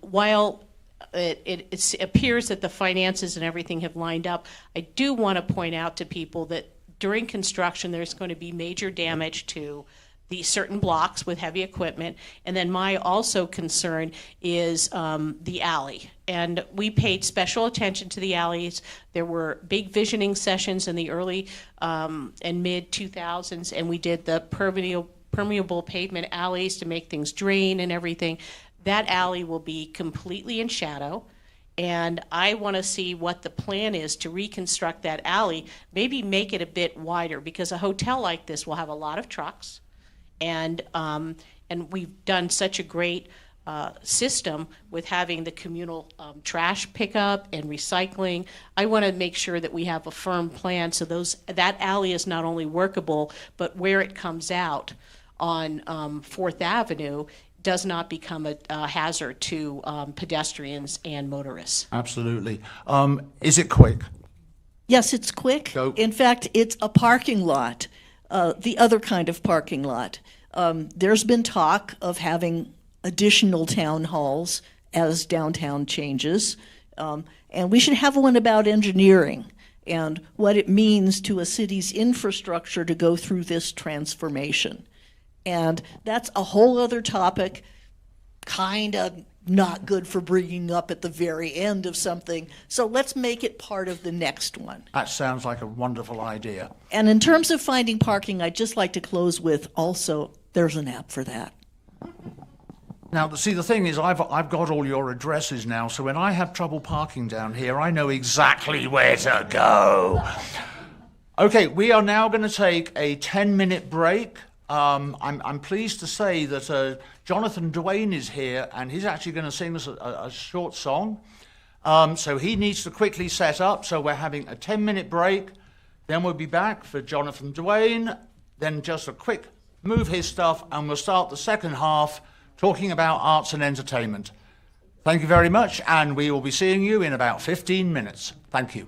while it appears that the finances and everything have lined up, I do want to point out to people that during construction there's going to be major damage to the certain blocks with heavy equipment. And then my also concern is the alley. And we paid special attention to the alleys. There were big visioning sessions in the early and mid 2000s, and we did the permeable pavement alleys to make things drain and everything. That alley will be completely in shadow. And I want to see what the plan is to reconstruct that alley, maybe make it a bit wider, because a hotel like this will have a lot of trucks. And we've done such a great system with having the communal trash pickup and recycling. I want to make sure that we have a firm plan so that alley is not only workable, but where it comes out on 4th Avenue does not become a hazard to pedestrians and motorists. Absolutely. Is it quick? Yes, it's quick. Go. In fact, it's a parking lot, the other kind of parking lot. There's been talk of having additional town halls as downtown changes, and we should have one about engineering and what it means to a city's infrastructure to go through this transformation. And that's a whole other topic, kind of not good for bringing up at the very end of something. So let's make it part of the next one. That sounds like a wonderful idea. And in terms of finding parking, I'd just like to close with also, there's an app for that. Now, see, the thing is, I've got all your addresses now, so when I have trouble parking down here, I know exactly where to go. Okay, we are now going to take a 10-minute break. I'm pleased to say that Jonathan Duane is here, and he's actually going to sing us a short song. So he needs to quickly set up, so we're having a 10-minute break. Then we'll be back for Jonathan Duane, then just a quick move his stuff, and we'll start the second half talking about arts and entertainment. Thank you very much, and we will be seeing you in about 15 minutes. Thank you.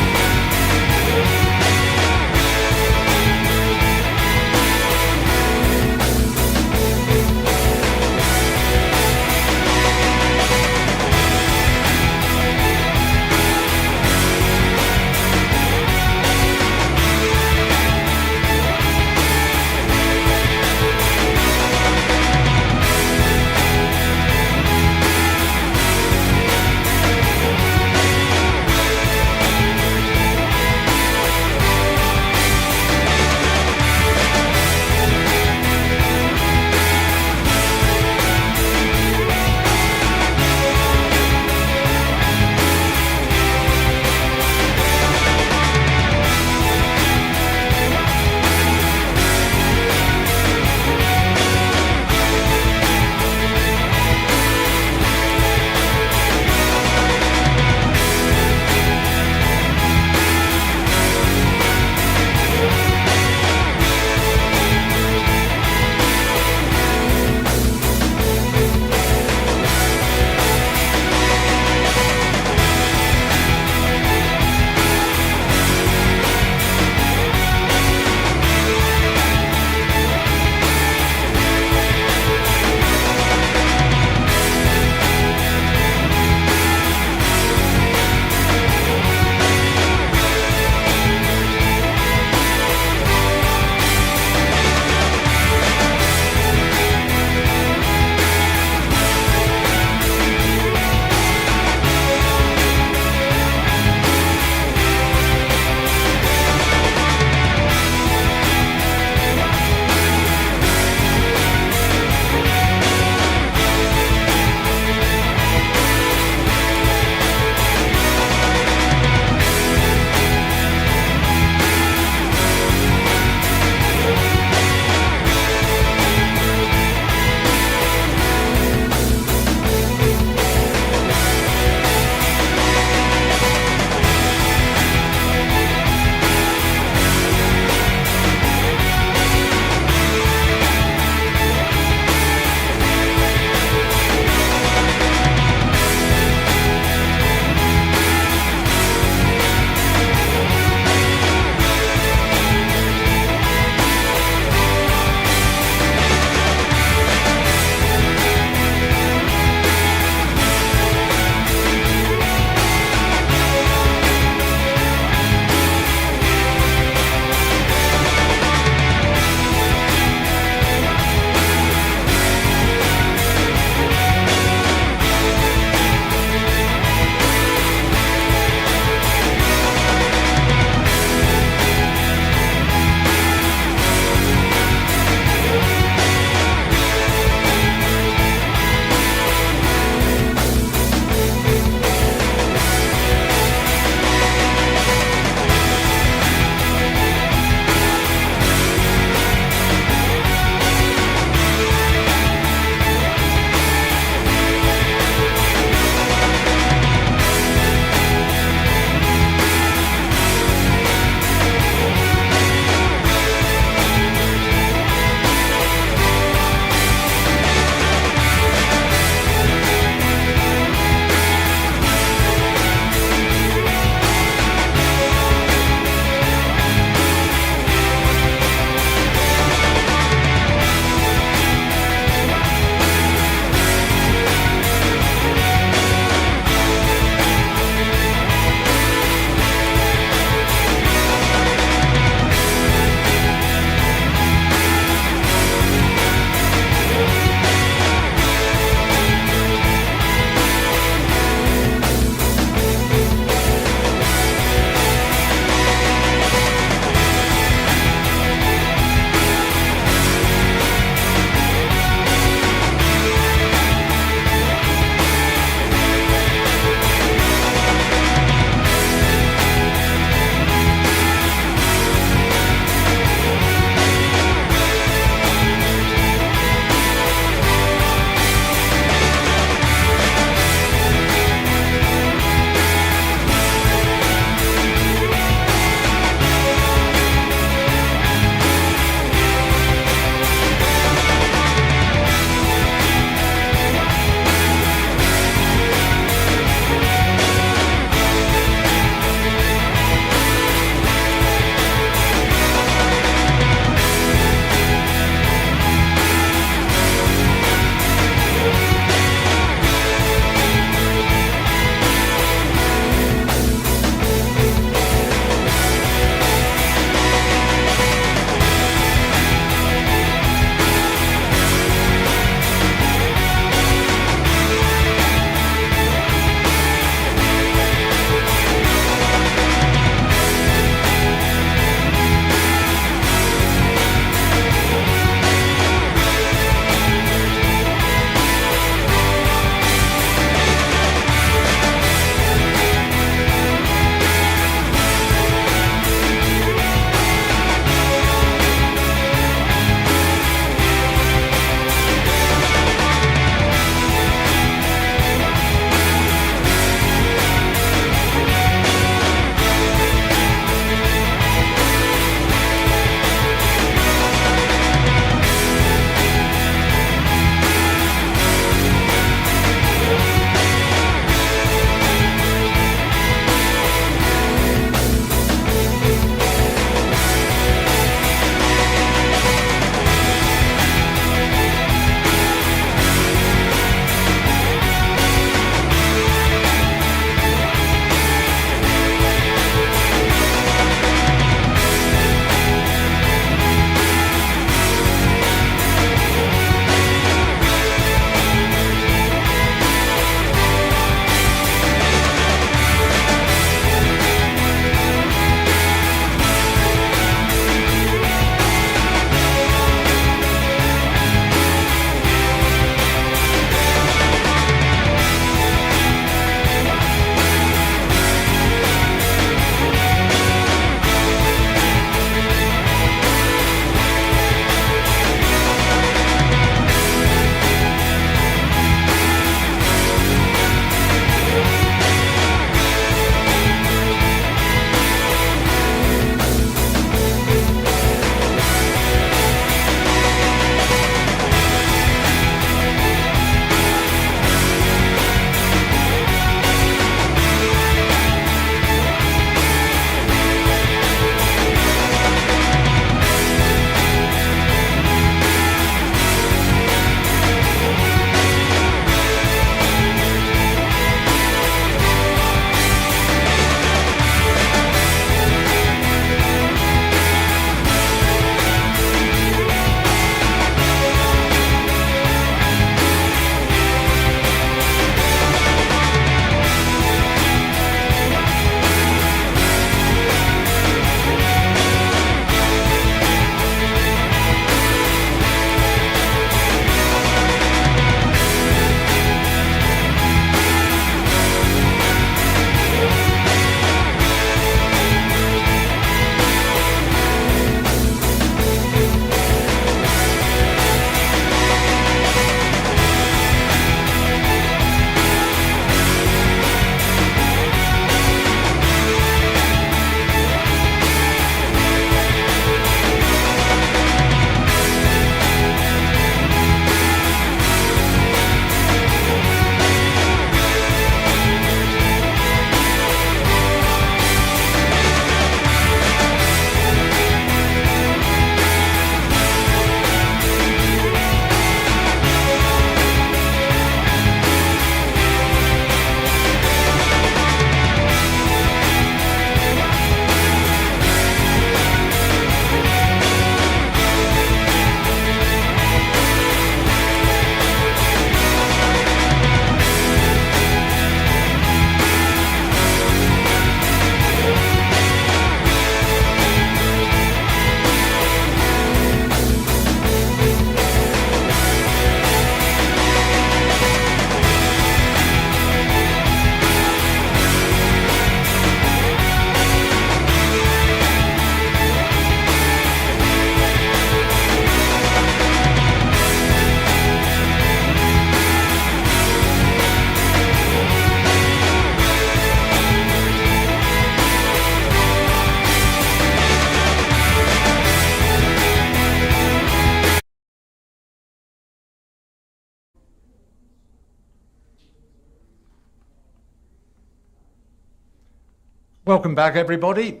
Welcome back, everybody.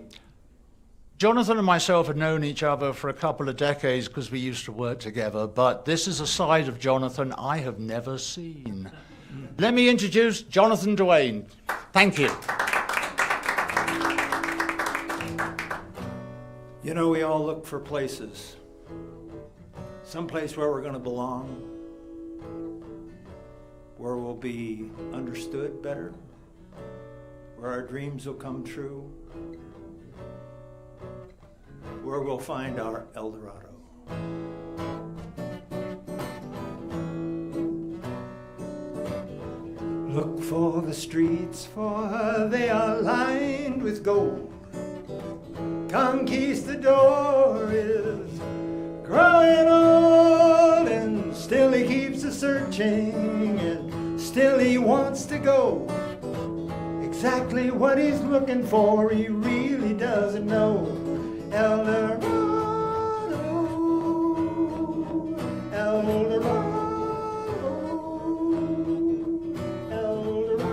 Jonathan and myself had known each other for a couple of decades because we used to work together, but this is a side of Jonathan I have never seen. Let me introduce Jonathan Duane. Thank you. You know, we all look for places, someplace where we're going to belong, where we'll be understood better, where our dreams will come true, where we'll find our El Dorado. Look for the streets, for they are lined with gold. Conquistador is growing old, and still he keeps a searching, and still he wants to go. Exactly what he's looking for, he really doesn't know. El Dorado, El Dorado, El Dorado.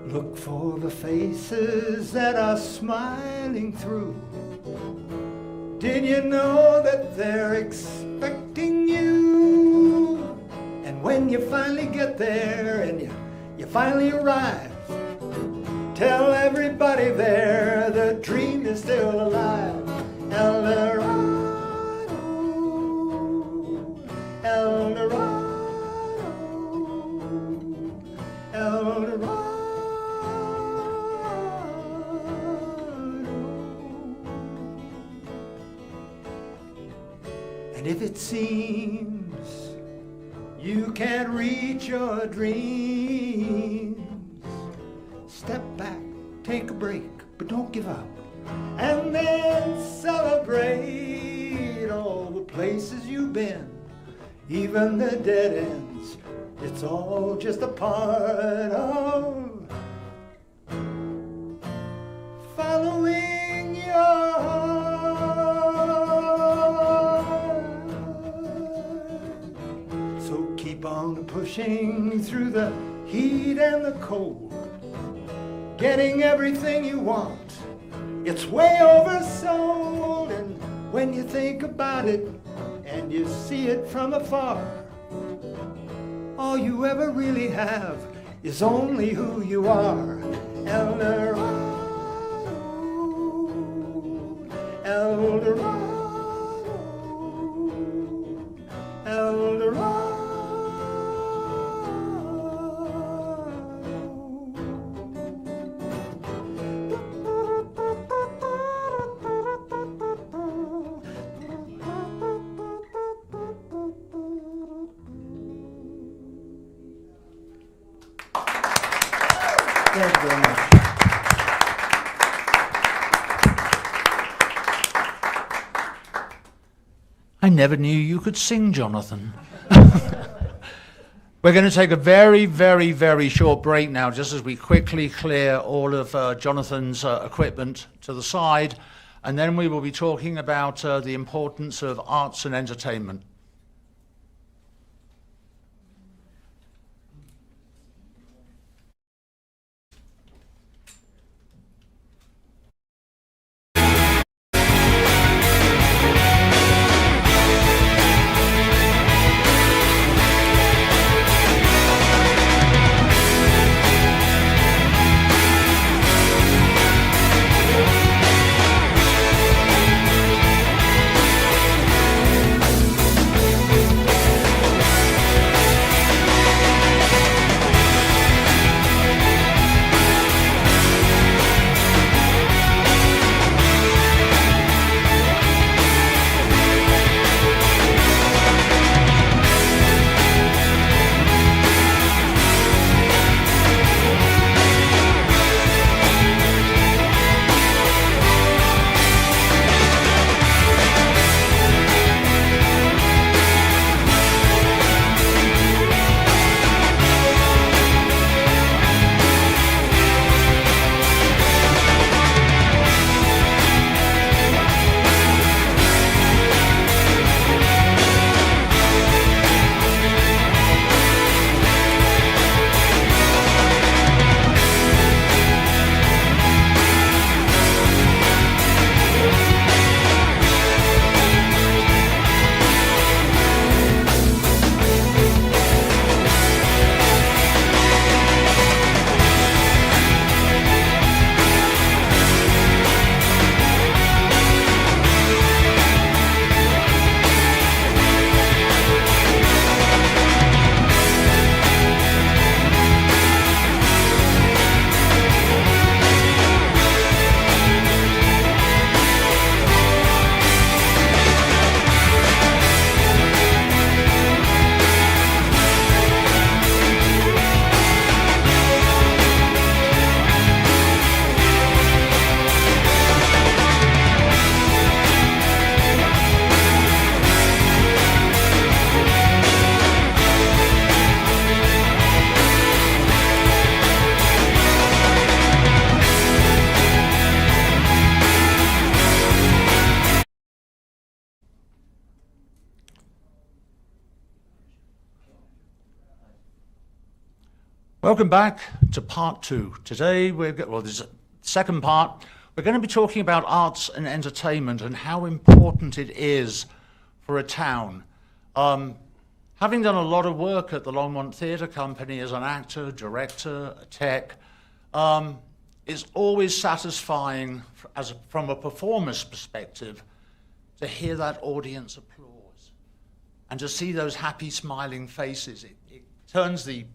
Look for the faces that are smiling through. Did you know that they're expecting you? And when you finally get there and you finally arrive, tell everybody there the dream is still alive. El Dorado, El Dorado, El Dorado. And if it seems you can't reach your dreams, step back, take a break, but don't give up. And then celebrate all the places you've been, even the dead ends. It's all just a part of following your heart. So keep on pushing through the heat and the cold, getting everything you want. It's way oversold, and when you think about it and you see it from afar, all you ever really have is only who you are. El Dorado, El Dorado, El Dorado. Thank you very much. I never knew you could sing, Jonathan. We're going to take a very, very, very short break now, just as we quickly clear all of Jonathan's equipment to the side, and then we will be talking about the importance of arts and entertainment. Welcome back to part two. Today, there's a second part. We're going to be talking about arts and entertainment and how important it is for a town. Having done a lot of work at the Longmont Theatre Company as an actor, director, a tech, it's always satisfying from a performer's perspective to hear that audience applause and to see those happy, smiling faces. It turns the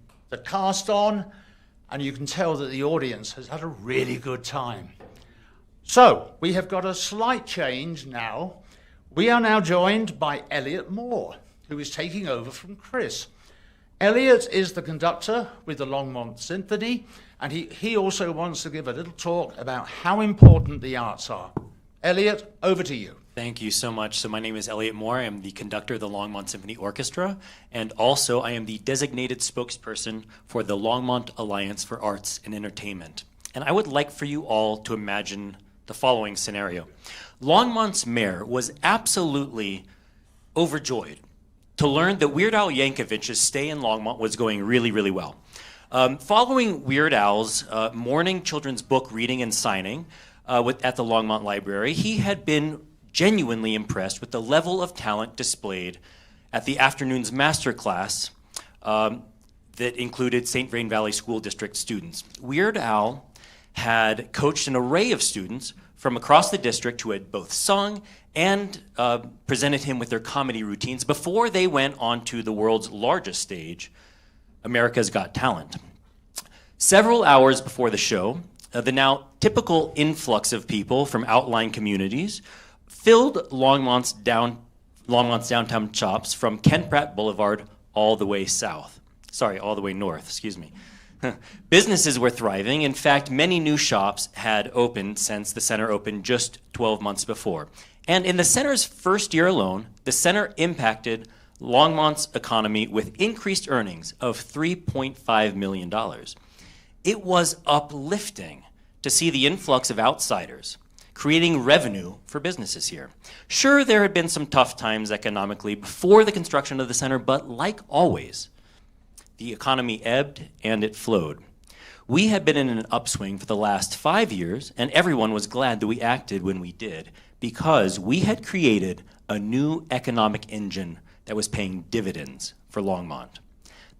cast on, and you can tell that the audience has had a really good time. So, we have got a slight change now. We are now joined by Elliot Moore, who is taking over from Chris. Elliot is the conductor with the Longmont Symphony, and he also wants to give a little talk about how important the arts are. Elliot, over to you. Thank you so much. So my name is Elliot Moore. I am the conductor of the Longmont Symphony Orchestra, and also I am the designated spokesperson for the Longmont Alliance for Arts and Entertainment. And I would like for you all to imagine the following scenario. Longmont's mayor was absolutely overjoyed to learn that Weird Al Yankovic's stay in Longmont was going really, really well. Following Weird Al's morning children's book reading and signing at the Longmont Library, he had been genuinely impressed with the level of talent displayed at the afternoon's master class that included St. Vrain Valley School District students. Weird Al had coached an array of students from across the district who had both sung and presented him with their comedy routines before they went on to the world's largest stage, America's Got Talent. Several hours before the show, the now typical influx of people from outlying communities filled Longmont's downtown shops from Ken Pratt Boulevard all the way north, excuse me. Businesses were thriving. In fact, many new shops had opened since the center opened just 12 months before. And in the center's first year alone, the center impacted Longmont's economy with increased earnings of $3.5 million. It was uplifting to see the influx of outsiders creating revenue for businesses here. Sure, there had been some tough times economically before the construction of the center, but like always, the economy ebbed and it flowed. We had been in an upswing for the last 5 years, and everyone was glad that we acted when we did, because we had created a new economic engine that was paying dividends for Longmont.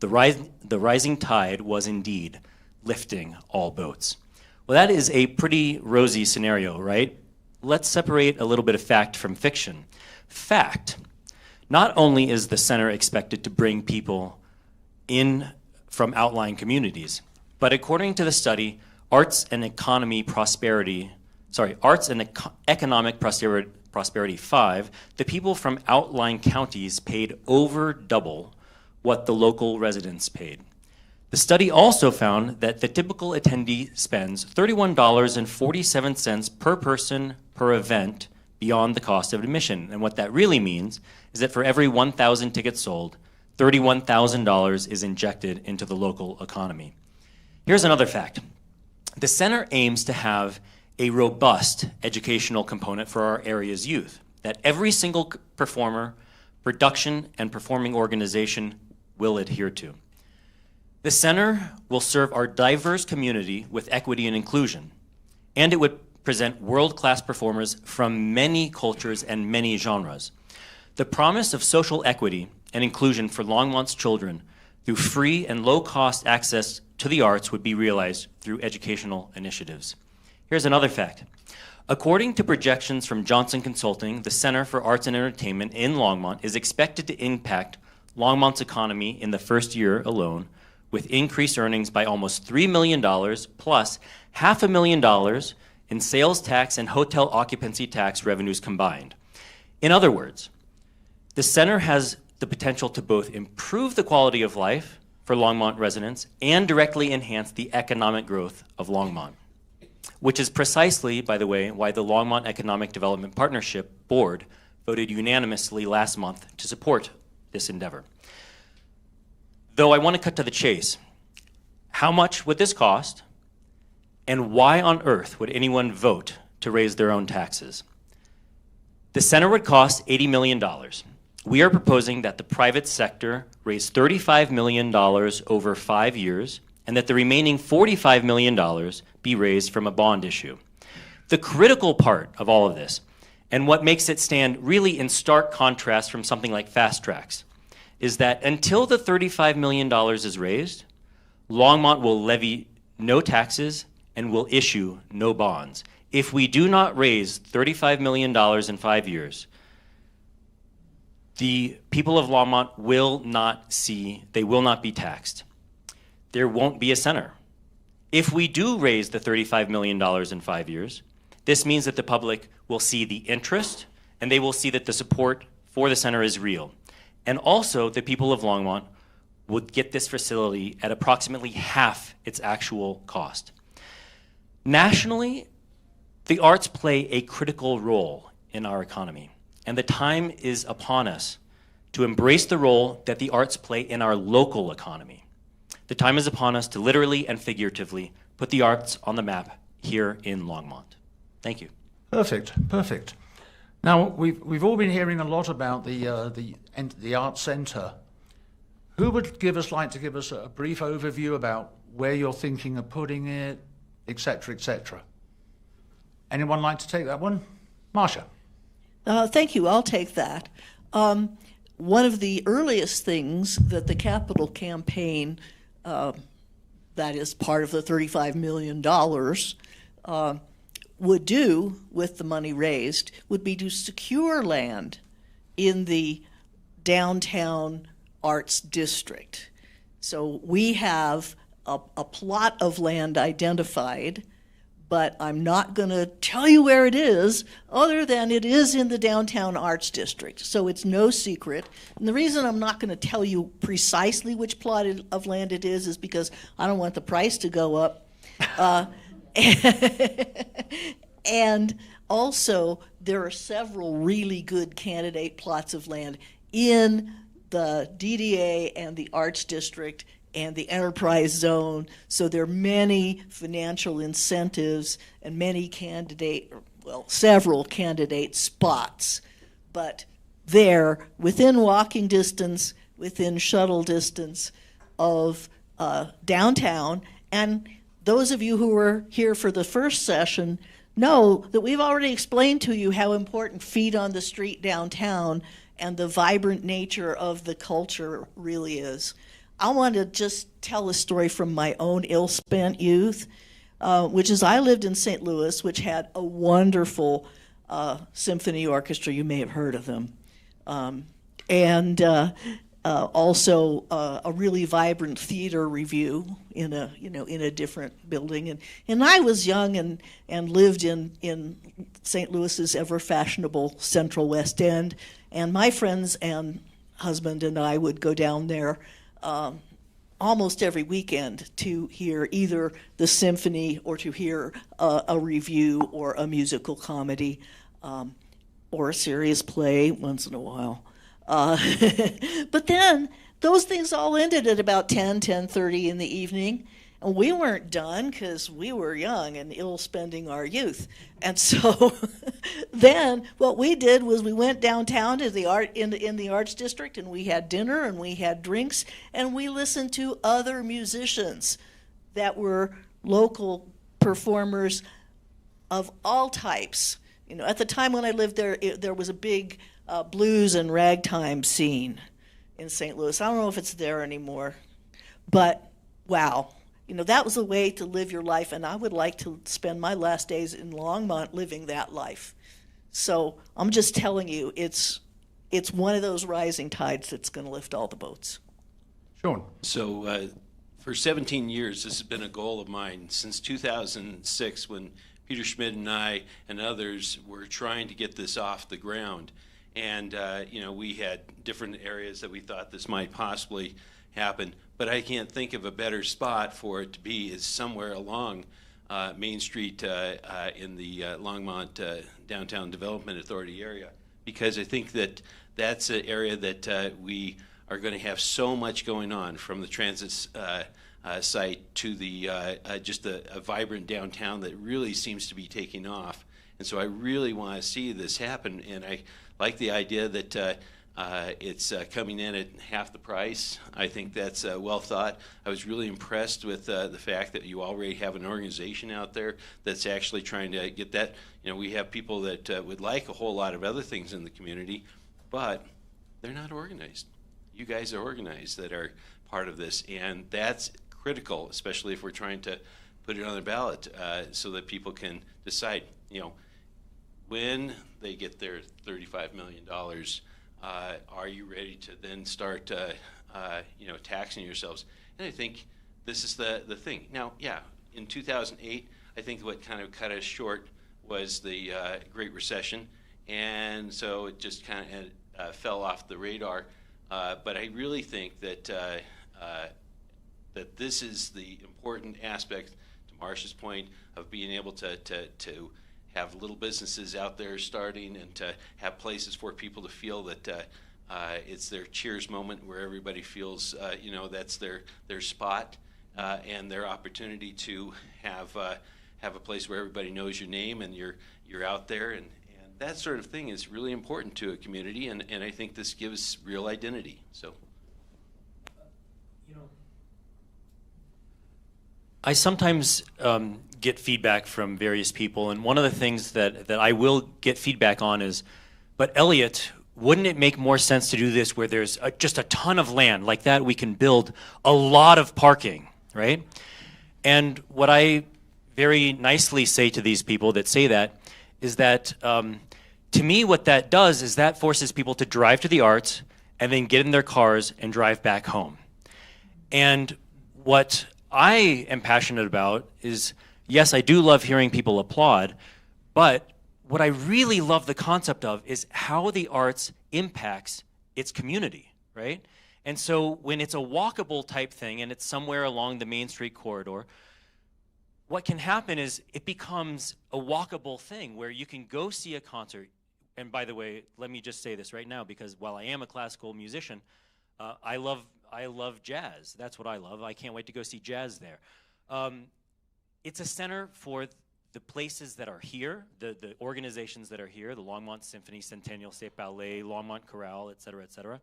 The rising tide was indeed lifting all boats. Well, that is a pretty rosy scenario, right? Let's separate a little bit of fact from fiction. Fact, not only is the center expected to bring people in from outlying communities, but according to the study, Arts and Economic Prosperity 5, the people from outlying counties paid over double what the local residents paid. The study also found that the typical attendee spends $31.47 per person per event beyond the cost of admission. And what that really means is that for every 1,000 tickets sold, $31,000 is injected into the local economy. Here's another fact. The center aims to have a robust educational component for our area's youth that every single performer, production, and performing organization will adhere to. The center will serve our diverse community with equity and inclusion, and it would present world-class performers from many cultures and many genres. The promise of social equity and inclusion for Longmont's children through free and low-cost access to the arts would be realized through educational initiatives. Here's another fact. According to projections from Johnson Consulting, the Center for Arts and Entertainment in Longmont is expected to impact Longmont's economy in the first year alone with increased earnings by almost $3 million plus $500,000 in sales tax and hotel occupancy tax revenues combined. In other words, the center has the potential to both improve the quality of life for Longmont residents and directly enhance the economic growth of Longmont, which is precisely, by the way, why the Longmont Economic Development Partnership Board voted unanimously last month to support this endeavor. Though I want to cut to the chase, how much would this cost, and why on earth would anyone vote to raise their own taxes? The center would cost $80 million. We are proposing that the private sector raise $35 million over 5 years and that the remaining $45 million be raised from a bond issue. The critical part of all of this, and what makes it stand really in stark contrast from something like Fast Tracks, is that until the $35 million is raised, Longmont will levy no taxes and will issue no bonds. If we do not raise $35 million in 5 years, the people of Longmont will not be taxed. There won't be a center. If we do raise the $35 million in 5 years, this means that the public will see the interest and they will see that the support for the center is real. And also, the people of Longmont would get this facility at approximately half its actual cost. Nationally, the arts play a critical role in our economy, and the time is upon us to embrace the role that the arts play in our local economy. The time is upon us to literally and figuratively put the arts on the map here in Longmont. Thank you. Perfect, perfect. Now, we've all been hearing a lot about the Arts Centre. Who would like to give us a brief overview about where you're thinking of putting it, etc., etc.? Anyone like to take that one? Marcia. Thank you. I'll take that. One of the earliest things that the capital campaign, that is part of the $35 million, would do with the money raised would be to secure land in the downtown arts district. So we have a plot of land identified, but I'm not going to tell you where it is other than it is in the downtown arts district. So it's no secret. And the reason I'm not going to tell you precisely which plot of land it is because I don't want the price to go up. And also, there are several really good candidate plots of land in the DDA and the Arts District and the Enterprise Zone. So there are many financial incentives and several candidate spots. But they're within walking distance, within shuttle distance of downtown. And those of you who were here for the first session know that we've already explained to you how important feet on the street downtown and the vibrant nature of the culture really is. I want to just tell a story from my own ill-spent youth, which is I lived in St. Louis, which had a wonderful symphony orchestra. You may have heard of them. Also a really vibrant theater review in a different building, and I was young and lived in St. Louis's ever fashionable Central West End, and my friends and husband and I would go down there almost every weekend to hear either the symphony or to hear a review or a musical comedy or a serious play once in a while. But then those things all ended at about 10:30 in the evening, and we weren't done because we were young and ill-spending our youth. And so then what we did was we went downtown to the in the Arts District, and we had dinner and we had drinks, and we listened to other musicians that were local performers of all types. At the time when I lived there, there was a big blues and ragtime scene in St. Louis. I don't know if it's there anymore, but wow, that was a way to live your life, and I would like to spend my last days in Longmont living that life. So I'm just telling you, it's one of those rising tides that's going to lift all the boats. Sean. So for 17 years, this has been a goal of mine since 2006 when Peter Schmidt and I and others were trying to get this off the ground. And, we had different areas that we thought this might possibly happen. But I can't think of a better spot for it to be is somewhere along Main Street in the Longmont Downtown Development Authority area. Because I think that that's an area that we are going to have so much going on, from the transit site to the just a vibrant downtown that really seems to be taking off. And so I really want to see this happen, and I like the idea that It's coming in at half the price. I think that's well thought. I was really impressed with the fact that you already have an organization out there that's actually trying to get that. We have people that would like a whole lot of other things in the community, but they're not organized. You guys are organized that are part of this, and that's critical, especially if we're trying to put it on the ballot so that people can decide, when they get their $35 million, are you ready to then start, taxing yourselves? And I think this is the thing. Now, yeah, in 2008, I think what kind of cut us short was the Great Recession, and so it just kind of fell off the radar. But I really think that that this is the important aspect, to Marcia's point, of being able to have little businesses out there starting and to have places for people to feel that it's their cheers moment where everybody feels, that's their spot and their opportunity to have a place where everybody knows your name and you're out there. And that sort of thing is really important to a community, and I think this gives real identity. So. I sometimes get feedback from various people, and one of the things that I will get feedback on is, but Elliot, wouldn't it make more sense to do this where there's just a ton of land like that? We can build a lot of parking, right? And what I very nicely say to these people that say that is that to me what that does is that forces people to drive to the arts and then get in their cars and drive back home. And what I am passionate about is, yes, I do love hearing people applaud, but what I really love the concept of is how the arts impacts its community, right? And so when it's a walkable type thing and it's somewhere along the Main Street corridor, what can happen is it becomes a walkable thing where you can go see a concert. And by the way, let me just say this right now, because while I am a classical musician, I love jazz. That's what I love. I can't wait to go see jazz there. It's a center for the places that are here, the organizations that are here, the Longmont Symphony, Centennial State Ballet, Longmont Chorale, et cetera, et cetera.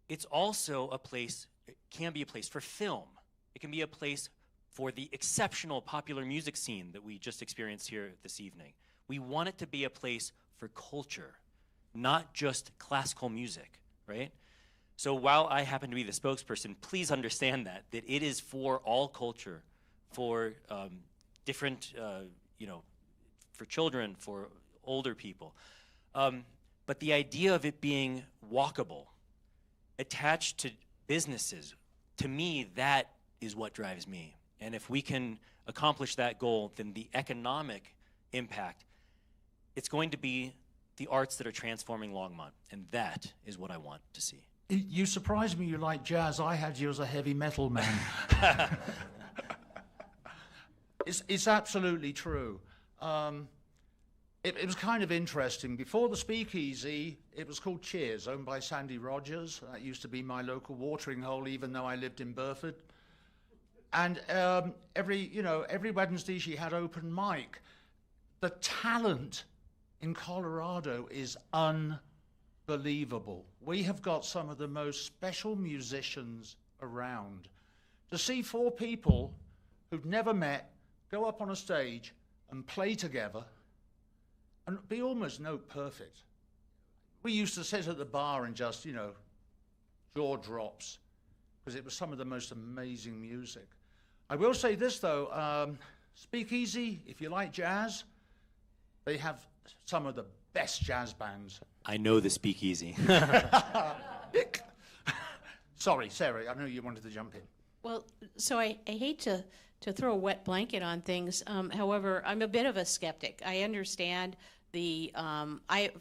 It's also a place, it can be a place for film. It can be a place for the exceptional popular music scene that we just experienced here this evening. We want it to be a place for culture, not just classical music, right? So while I happen to be the spokesperson, please understand that it is for all culture, for different, for children, for older people. But the idea of it being walkable, attached to businesses, to me, that is what drives me. And if we can accomplish that goal, then the economic impact, it's going to be the arts that are transforming Longmont. And that is what I want to see. You surprised me you like jazz. I had you as a heavy metal man. It's absolutely true. It was kind of interesting. Before the Speakeasy, it was called Cheers, owned by Sandy Rogers. That used to be my local watering hole, even though I lived in Burford. And every Wednesday she had open mic. The talent in Colorado is unbelievable. We have got some of the most special musicians around. To see four people who've never met go up on a stage and play together and be almost note perfect. We used to sit at the bar and just, jaw drops, because it was some of the most amazing music. I will say this though, Speakeasy, if you like jazz, they have some of the best jazz bands. I know the Speakeasy. Sorry, Sarah, I know you wanted to jump in. Well, so I hate to throw a wet blanket on things. However, I'm a bit of a skeptic. I understand I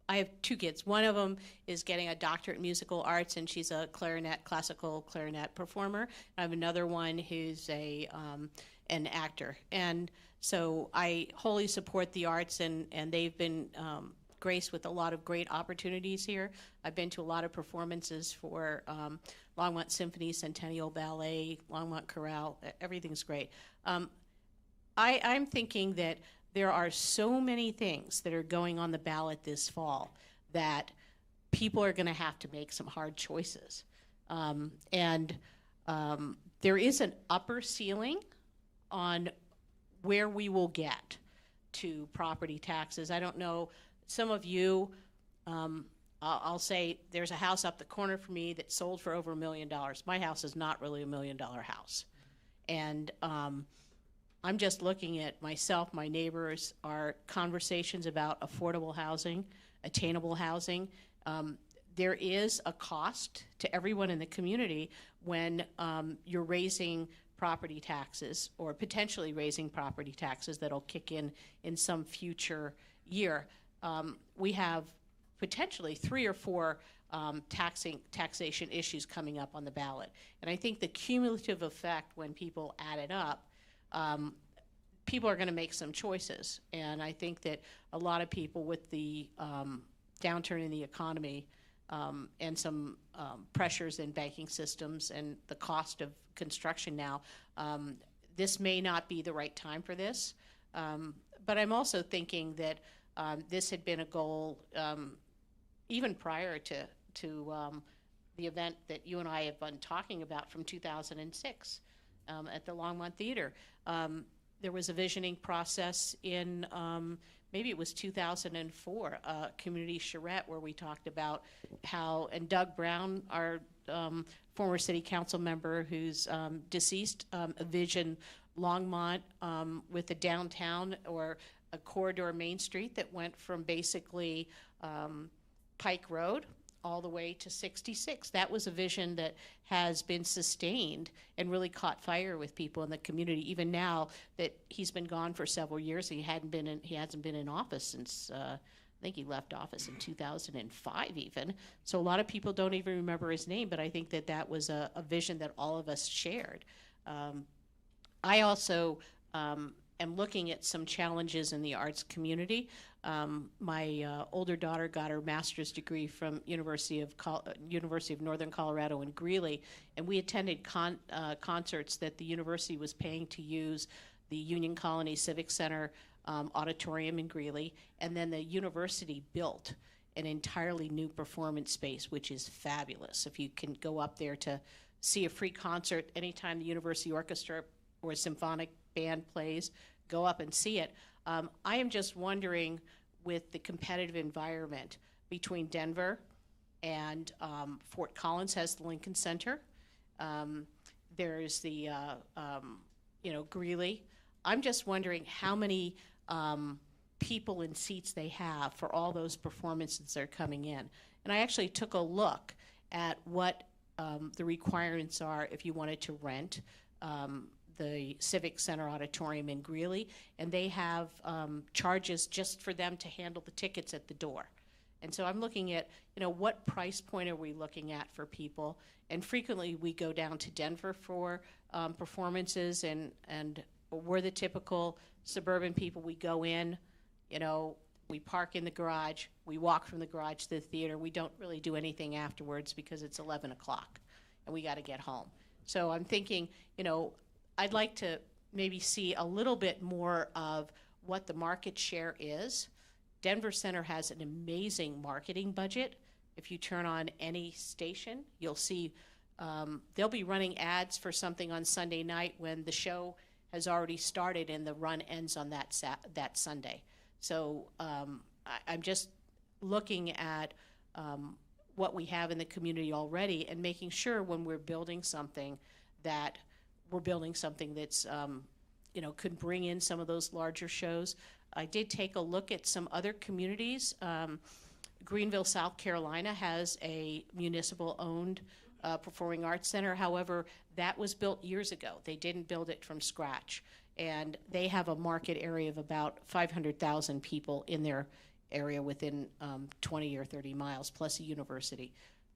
have two kids. One of them is getting a doctorate in musical arts, and she's a classical clarinet performer. I have another one who's an actor. And so I wholly support the arts, and they've been graced with a lot of great opportunities here. I've been to a lot of performances for Longmont Symphony, Centennial Ballet, Longmont Chorale. Everything's great. I'm thinking that there are so many things that are going on the ballot this fall that people are going to have to make some hard choices. And there is an upper ceiling on where we will get to property taxes. I don't know, some of you, I'll say there's a house up the corner from me that sold for over $1 million. My house is not really $1 million house. And I'm just looking at myself, my neighbors, our conversations about affordable housing, attainable housing. There is a cost to everyone in the community when you're raising property taxes or potentially raising property taxes that'll kick in some future year. We have potentially 3 or 4 taxation issues coming up on the ballot. And I think the cumulative effect when people add it up, people are going to make some choices. And I think that a lot of people with the downturn in the economy and some pressures in banking systems and the cost of construction now, this may not be the right time for this. But I'm also thinking that this had been a goal even prior to the event that you and I have been talking about from 2006 at the Longmont Theater. There was a visioning process in, maybe it was 2004, Community Charrette, where we talked about how, and Doug Brown, our former city council member who's deceased, envisioned Longmont with a downtown or a corridor Main Street that went from basically Pike Road all the way to 66. That was a vision that has been sustained and really caught fire with people in the community. Even now that he's been gone for several years, he hasn't been in office since I think he left office in 2005 even. So a lot of people don't even remember his name, but I think that was a vision that all of us shared. I also am looking at some challenges in the arts community. My older daughter got her master's degree from University of Northern Colorado in Greeley, and we attended concerts that the university was paying to use the Union Colony Civic Center auditorium in Greeley, and then the university built an entirely new performance space, which is fabulous. If you can go up there to see a free concert anytime the university orchestra or a symphonic band plays, go up and see it. I am just wondering, with the competitive environment between Denver and Fort Collins has the Lincoln Center. There's the Greeley. I'm just wondering how many people and seats they have for all those performances that are coming in. And I actually took a look at what the requirements are if you wanted to rent the Civic Center Auditorium in Greeley, and they have charges just for them to handle the tickets at the door. And so I'm looking at, what price point are we looking at for people? And frequently we go down to Denver for performances, and we're the typical suburban people. We go in, we park in the garage, we walk from the garage to the theater. We don't really do anything afterwards because it's 11 o'clock and we got to get home. So I'm thinking, I'd like to maybe see a little bit more of what the market share is. Denver Center has an amazing marketing budget. If you turn on any station, you'll see they'll be running ads for something on Sunday night when the show has already started and the run ends on that Sunday. So I'm just looking at what we have in the community already and making sure when we're building something that we're building something that's, could bring in some of those larger shows. I did take a look at some other communities. Greenville, South Carolina has a municipal-owned performing arts center. However, that was built years ago. They didn't build it from scratch. And they have a market area of about 500,000 people in their area within 20 or 30 miles, plus a university.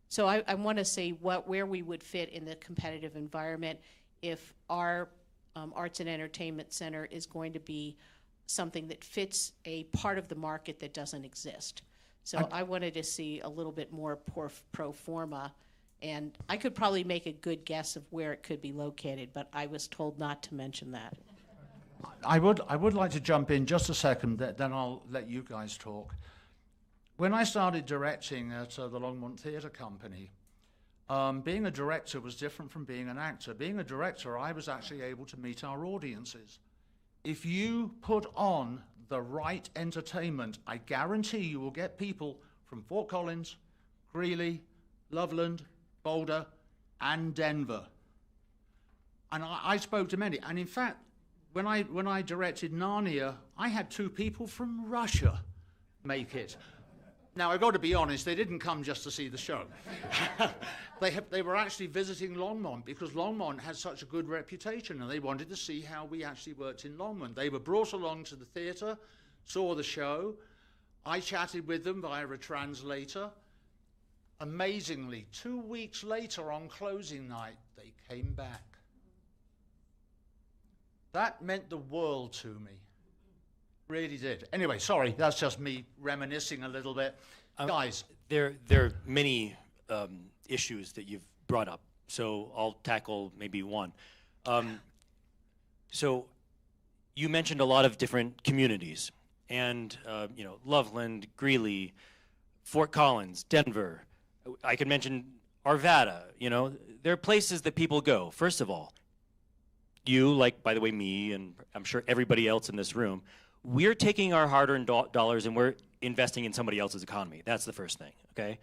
So I want to say where we would fit in the competitive environment if our arts and entertainment center is going to be something that fits a part of the market that doesn't exist. So I wanted to see a little bit more pro forma, and I could probably make a good guess of where it could be located, but I was told not to mention that. I would like to jump in just a second, then I'll let you guys talk. when I started directing at the Longmont Theatre Company, being a director was different from being an actor. Being a director, I was actually able to meet our audiences. If you put on the right entertainment, I guarantee you will get people from Fort Collins, Greeley, Loveland, Boulder, and Denver. And I spoke to many. And in fact, when I directed Narnia, I had 2 people from Russia make it. Now, I've got to be honest, they didn't come just to see the show. They were actually visiting Longmont because Longmont has such a good reputation, and they wanted to see how we actually worked in Longmont. They were brought along to the theatre, saw the show. I chatted with them via a translator. Amazingly, 2 weeks later on closing night, they came back. That meant the world to me. Really did. Anyway, sorry, that's just me reminiscing a little bit. Guys. There are many issues that you've brought up, so I'll tackle maybe one. So you mentioned a lot of different communities, and Loveland, Greeley, Fort Collins, Denver. I could mention Arvada. There are places that people go. First of all, you, like, by the way, me, and I'm sure everybody else in this room, we're taking our hard-earned dollars and we're investing in somebody else's economy. That's the first thing, okay?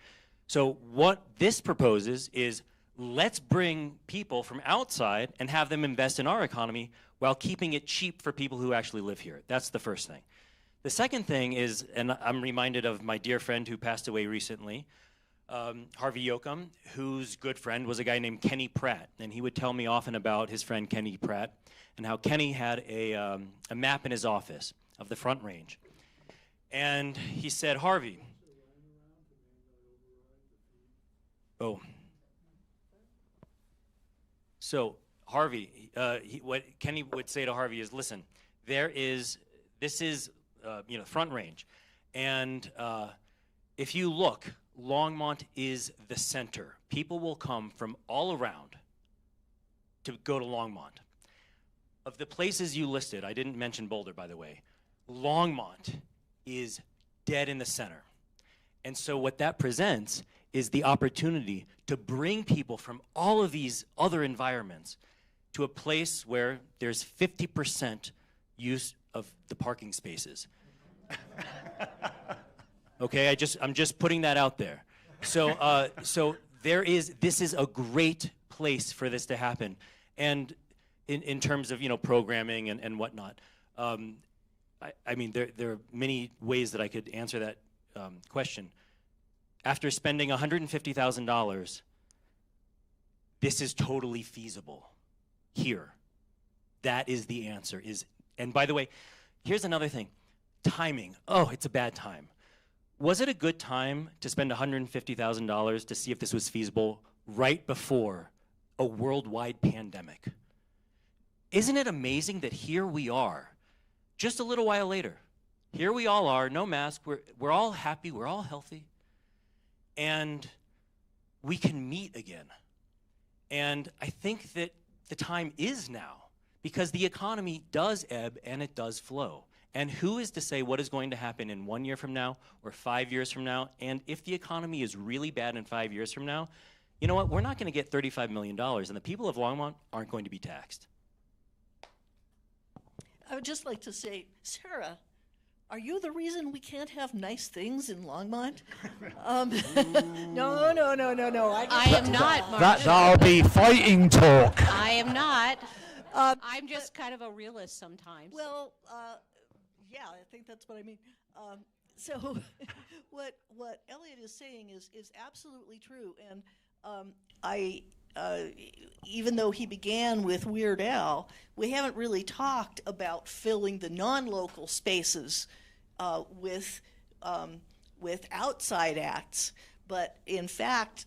So what this proposes is let's bring people from outside and have them invest in our economy while keeping it cheap for people who actually live here. That's the first thing. The second thing is, and I'm reminded of my dear friend who passed away recently, Harvey Yoakum, whose good friend was a guy named Kenny Pratt. And he would tell me often about his friend Kenny Pratt and how Kenny had a map in his office of the Front Range. And he said, Harvey, so Harvey, what Kenny would say to Harvey is, listen, this is Front Range. And if you look, Longmont is the center. People will come from all around to go to Longmont. Of the places you listed, I didn't mention Boulder, by the way, Longmont is dead in the center. And so what that presents is the opportunity to bring people from all of these other environments to a place where there's 50% use of the parking spaces. Okay, I'm just putting that out there. So this is a great place for this to happen. And in terms of programming and whatnot, I mean there are many ways that I could answer that question. After spending $150,000, this is totally feasible here. That is the answer. And by the way, here's another thing. Timing. Oh, it's a bad time. Was it a good time to spend $150,000 to see if this was feasible right before a worldwide pandemic? Isn't it amazing that here we are, just a little while later, here we all are, no mask, we're all happy, we're all healthy, and we can meet again. And I think that the time is now, because the economy does ebb and it does flow. And who is to say what is going to happen in 1 year from now or 5 years from now? And if the economy is really bad in 5 years from now, you know what? We're not going to get $35 million, and the people of Longmont aren't going to be taxed. I would just like to say, Sarah, are you the reason we can't have nice things in Longmont? No. I am not, Marcia. That'll be fighting talk. I am not. I'm just kind of a realist sometimes. Well, yeah, I think that's what I mean. So what Elliot is saying is absolutely true. And even though he began with Weird Al, we haven't really talked about filling the non-local spaces with outside acts. But in fact,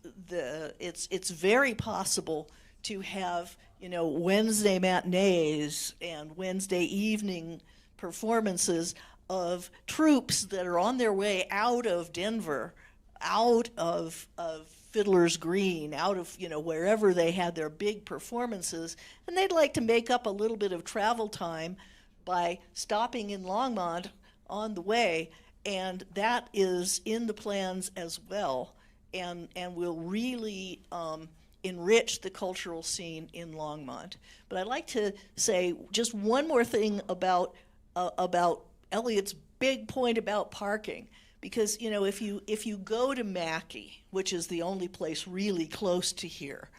it's very possible to have Wednesday matinees and Wednesday evening performances of troops that are on their way out of Denver, out of Fiddler's Green, out of wherever they had their big performances, and they'd like to make up a little bit of travel time by stopping in Longmont on the way And that is in the plans as well, and will really enrich the cultural scene in Longmont. But I'd like to say just one more thing about Elliot's big point about parking, because if you go to Mackey, which is the only place really close to here,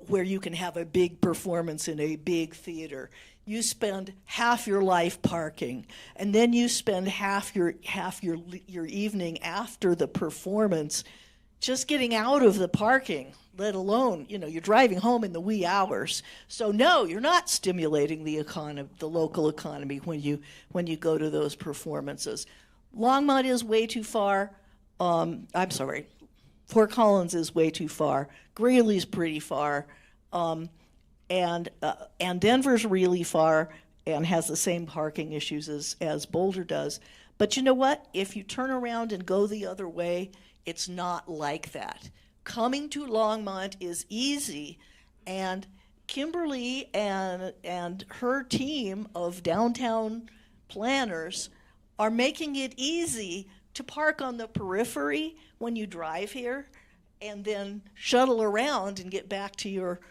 where you can have a big performance in a big theater, you spend half your life parking, and then you spend half your evening after the performance just getting out of the parking, let alone, you're driving home in the wee hours. So no, you're not stimulating the local economy when you go to those performances. Longmont is way too far. I'm sorry, Fort Collins is way too far. Greeley's pretty far. And Denver's really far and has the same parking issues as Boulder does. But you know what? If you turn around and go the other way, it's not like that. Coming to Longmont is easy, and Kimberly and her team of downtown planners are making it easy to park on the periphery when you drive here, and then shuttle around and get back to your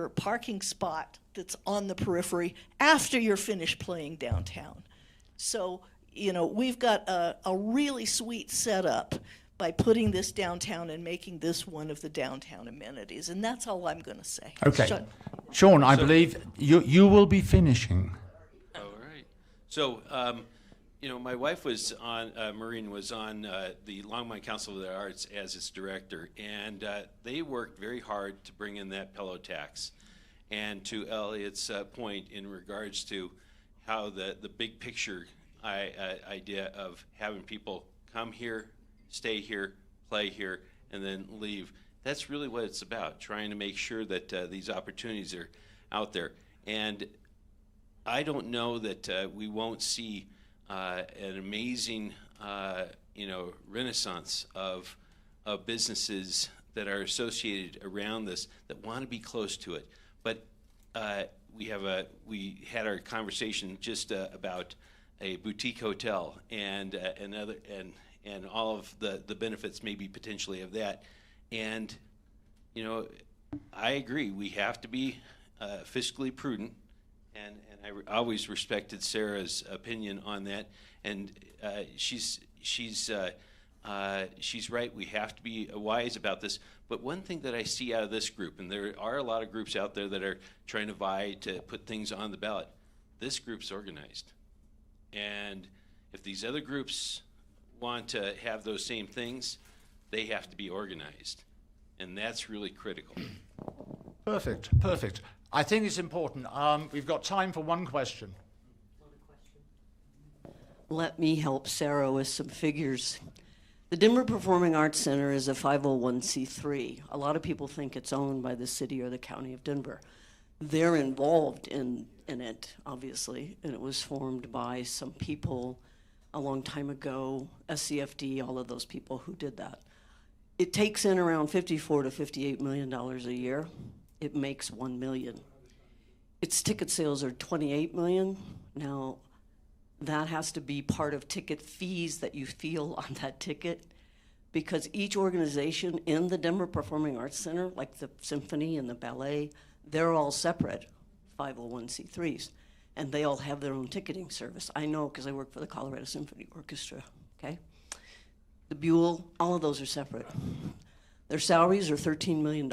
parking spot that's on the periphery after you're finished playing downtown. So, we've got a really sweet setup by putting this downtown and making this one of the downtown amenities. And that's all I'm going to say. Okay. Sean, I believe you will be finishing. All right. So, my wife was on, Maureen was on the Longmont Council of the Arts as its director, and they worked very hard to bring in that pillow tax. And to Elliot's point in regards to how the big picture idea of having people come here, stay here, play here, and then leave, that's really what it's about, trying to make sure that these opportunities are out there. And I don't know that we won't see an amazing, renaissance of businesses that are associated around this that want to be close to it. But we had our conversation just about a boutique hotel and all of the benefits maybe potentially of that. And I agree, we have to be fiscally prudent. And I always respected Sarah's opinion on that, and she's right. We have to be wise about this. But one thing that I see out of this group, and there are a lot of groups out there that are trying to vie to put things on the ballot, this group's organized. And if these other groups want to have those same things, they have to be organized, and that's really critical. Perfect. I think it's important. We've got time for one question. Let me help Sarah with some figures. The Denver Performing Arts Center is a 501c3. A lot of people think it's owned by the city or the county of Denver. They're involved in it, obviously, and it was formed by some people a long time ago, SCFD, all of those people who did that. It takes in around $54 to $58 million a year. It makes $1 million. Its ticket sales are $28 million. Now, that has to be part of ticket fees that you feel on that ticket, because each organization in the Denver Performing Arts Center, like the symphony and the ballet, they're all separate 501c3s, and they all have their own ticketing service. I know because I work for the Colorado Symphony Orchestra, okay? The Buell, all of those are separate. Their salaries are $13 million.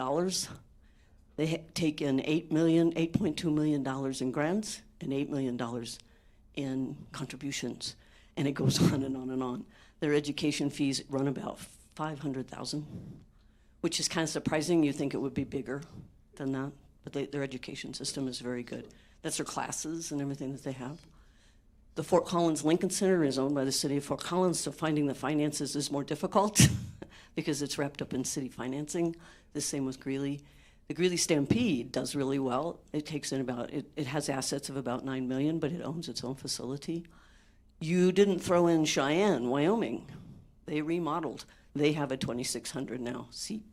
They take in $8.2 million in grants and $8 million in contributions, and it goes on and on and on. Their education fees run about $500,000, which is kind of surprising. You think it would be bigger than that, but their education system is very good. That's their classes and everything that they have. The Fort Collins Lincoln Center is owned by the city of Fort Collins, so finding the finances is more difficult because it's wrapped up in city financing. The same with Greeley. The Greeley Stampede does really well. It takes in it has assets of about $9 million, but it owns its own facility. You didn't throw in Cheyenne, Wyoming. They remodeled. They have a 2,600 now seat.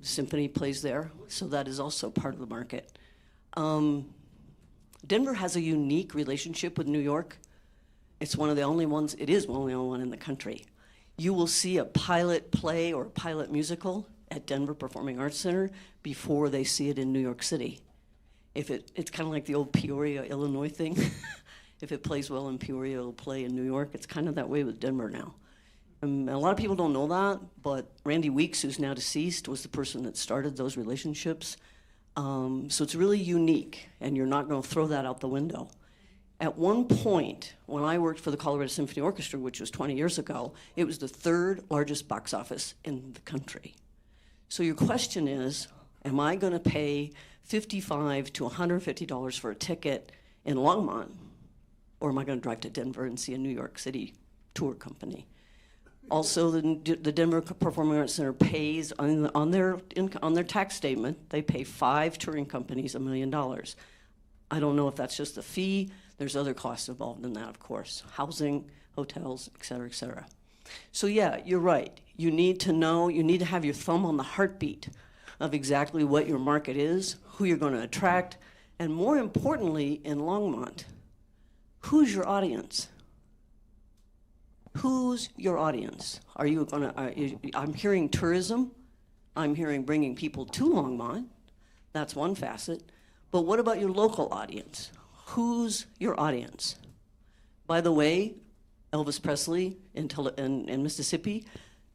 Symphony plays there, so that is also part of the market. Denver has a unique relationship with New York. It's one of the only ones, it is one of the only one in the country. You will see a pilot play or a pilot musical at Denver Performing Arts Center before they see it in New York City. It's kind of like the old Peoria, Illinois thing. If it plays well in Peoria, it'll play in New York. It's kind of that way with Denver now. And a lot of people don't know that, but Randy Weeks, who's now deceased, was the person that started those relationships. So it's really unique, and you're not going to throw that out the window. At one point, when I worked for the Colorado Symphony Orchestra, which was 20 years ago, it was the 3rd largest box office in the country. So your question is, am I going to pay $55 to $150 for a ticket in Longmont, or am I going to drive to Denver and see a New York City tour company? Also, the Denver Performing Arts Center pays on their tax statement. They pay 5 touring companies $1 million. I don't know if that's just the fee. There's other costs involved in that, of course, housing, hotels, et cetera, et cetera. So yeah, you're right. You need to know. You need to have your thumb on the heartbeat of exactly what your market is, who you're going to attract, and more importantly, in Longmont, who's your audience? Who's your audience? Are you going to, I'm hearing tourism. I'm hearing bringing people to Longmont. That's one facet. But what about your local audience? Who's your audience? By the way, Elvis Presley in Mississippi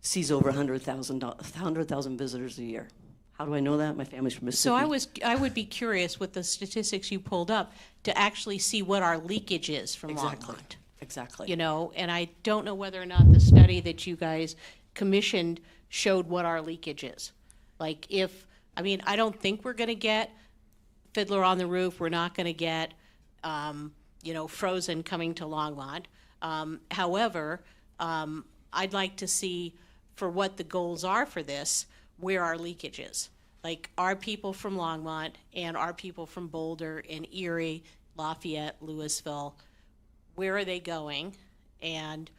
sees over 100,000 visitors a year. How do I know that? My family's from Mississippi. So I would be curious with the statistics you pulled up to actually see what our leakage is from Longmont. Exactly. You know, and I don't know whether or not the study that you guys commissioned showed what our leakage is. Like I don't think we're going to get Fiddler on the Roof. We're not going to get, Frozen coming to Longmont. However, I'd like to see for what the goals are for this, where our leakage is. Like, are people from Longmont and are people from Boulder and Erie, Lafayette, Louisville, where are they going, and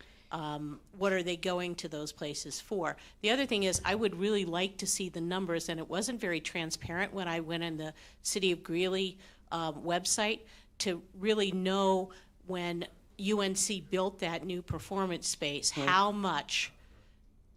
what are they going to those places for? The other thing is, I would really like to see the numbers, and it wasn't very transparent when I went on the City of Greeley website to really know when UNC built that new performance space, how much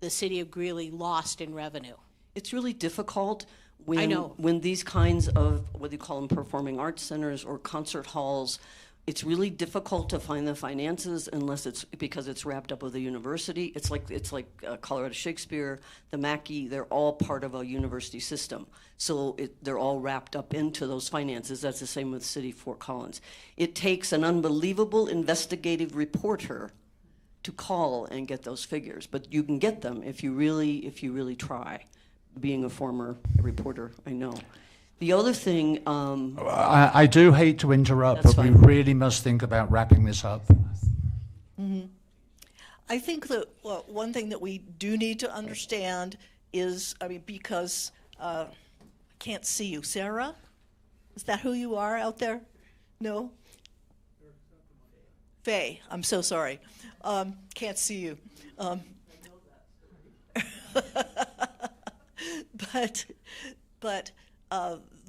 the City of Greeley lost in revenue. It's really difficult when these kinds of, whether you call them performing arts centers or concert halls, it's really difficult to find the finances unless it's because it's wrapped up with a university. It's like Colorado Shakespeare, the Mackey, they're all part of a university system. So they're all wrapped up into those finances. That's the same with City Fort Collins. It takes an unbelievable investigative reporter to call and get those figures, but you can get them if you really try. Being a former reporter, I know. The other thing... I do hate to interrupt, but fine. we really must think about wrapping this up. Mm-hmm. I think that one thing that we do need to understand is, because I can't see you. Sarah? Is that who you are out there? No? Faye, I'm so sorry. Can't see you. But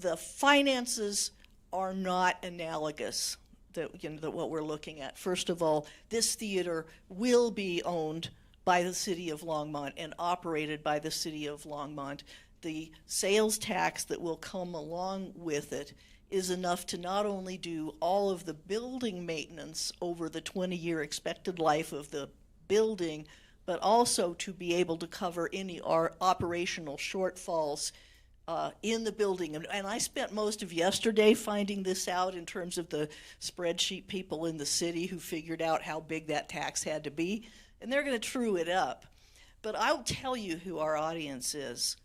the finances are not analogous that what we're looking at. First of all, this theater will be owned by the City of Longmont and operated by the City of Longmont. The sales tax that will come along with it is enough to not only do all of the building maintenance over the 20-year expected life of the building, but also to be able to cover any operational shortfalls in the building. And I spent most of yesterday finding this out in terms of the spreadsheet people in the city who figured out how big that tax had to be, and they're going to true it up. But I'll tell you who our audience is.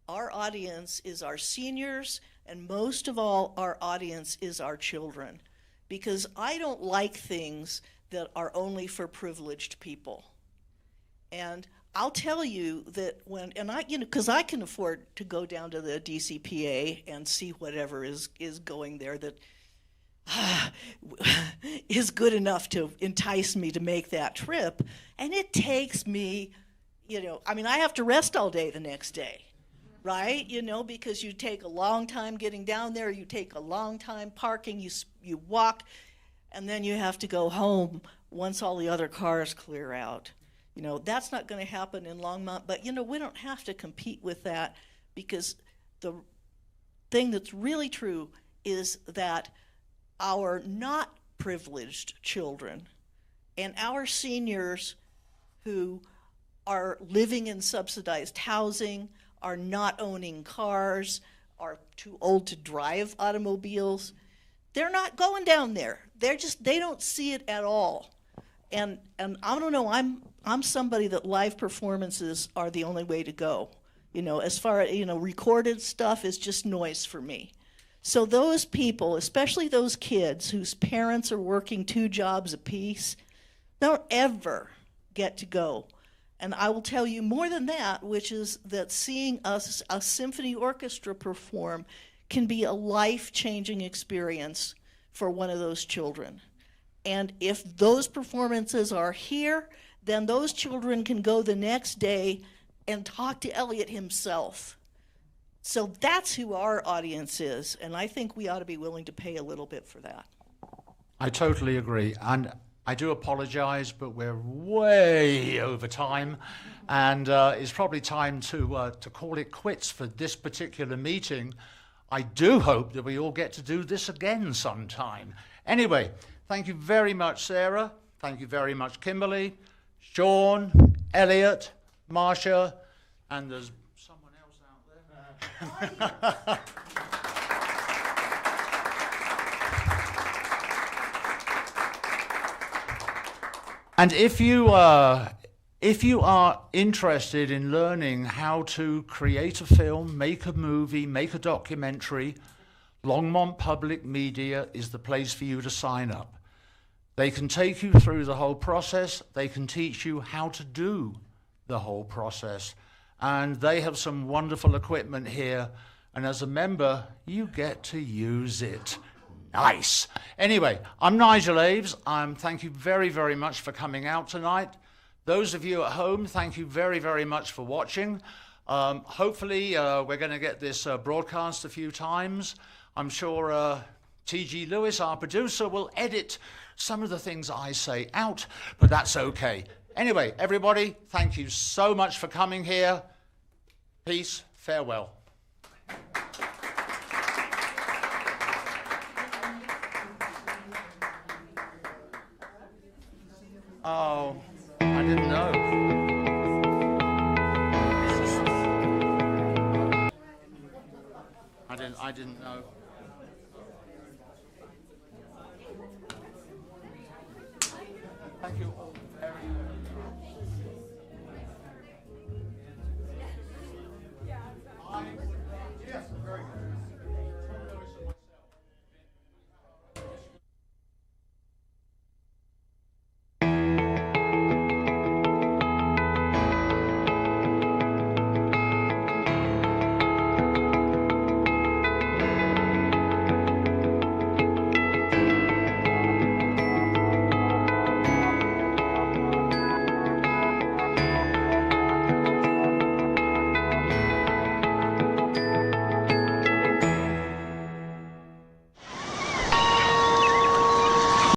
Our audience is our seniors, and most of all, our audience is our children, because I don't like things that are only for privileged people. And I'll tell you that because I can afford to go down to the DCPA and see whatever is going there that is good enough to entice me to make that trip. And it takes me, I have to rest all day the next day, right? Because you take a long time getting down there, you take a long time parking, you walk, and then you have to go home once all the other cars clear out. You know, that's not going to happen in Longmont, but, you know, we don't have to compete with that, because the thing that's really true is that our not privileged children and our seniors who are living in subsidized housing, are not owning cars, are too old to drive automobiles, they're not going down there. They don't see it at all. And I don't know, I'm somebody that live performances are the only way to go. You know, as far as, you know, recorded stuff is just noise for me. So those people, especially those kids whose parents are working 2 jobs apiece, don't ever get to go. And I will tell you more than that, which is that seeing a symphony orchestra perform can be a life-changing experience for one of those children. And if those performances are here, then those children can go the next day and talk to Elliot himself. So that's who our audience is, and I think we ought to be willing to pay a little bit for that. I totally agree. And I do apologize, but we're way over time, and it's probably time to call it quits for this particular meeting. I do hope that we all get to do this again sometime. Anyway, thank you very much, Sarah. Thank you very much, Kimberly, Sean, Elliot, Marcia, and there's someone else out there. And if you are interested in learning how to create a film, make a movie, make a documentary, Longmont Public Media is the place for you to sign up. They can take you through the whole process. They can teach you how to do the whole process. And they have some wonderful equipment here. And as a member, you get to use it. Nice. Anyway, I'm Nigel Aves. Thank you very, very much for coming out tonight. Those of you at home, thank you very, very much for watching. Hopefully, we're going to get this broadcast a few times. I'm sure T.G. Lewis, our producer, will edit some of the things I say out, but that's okay. Anyway, everybody, thank you so much for coming here. Peace. Farewell. Oh, I didn't know. I didn't know. Thank you.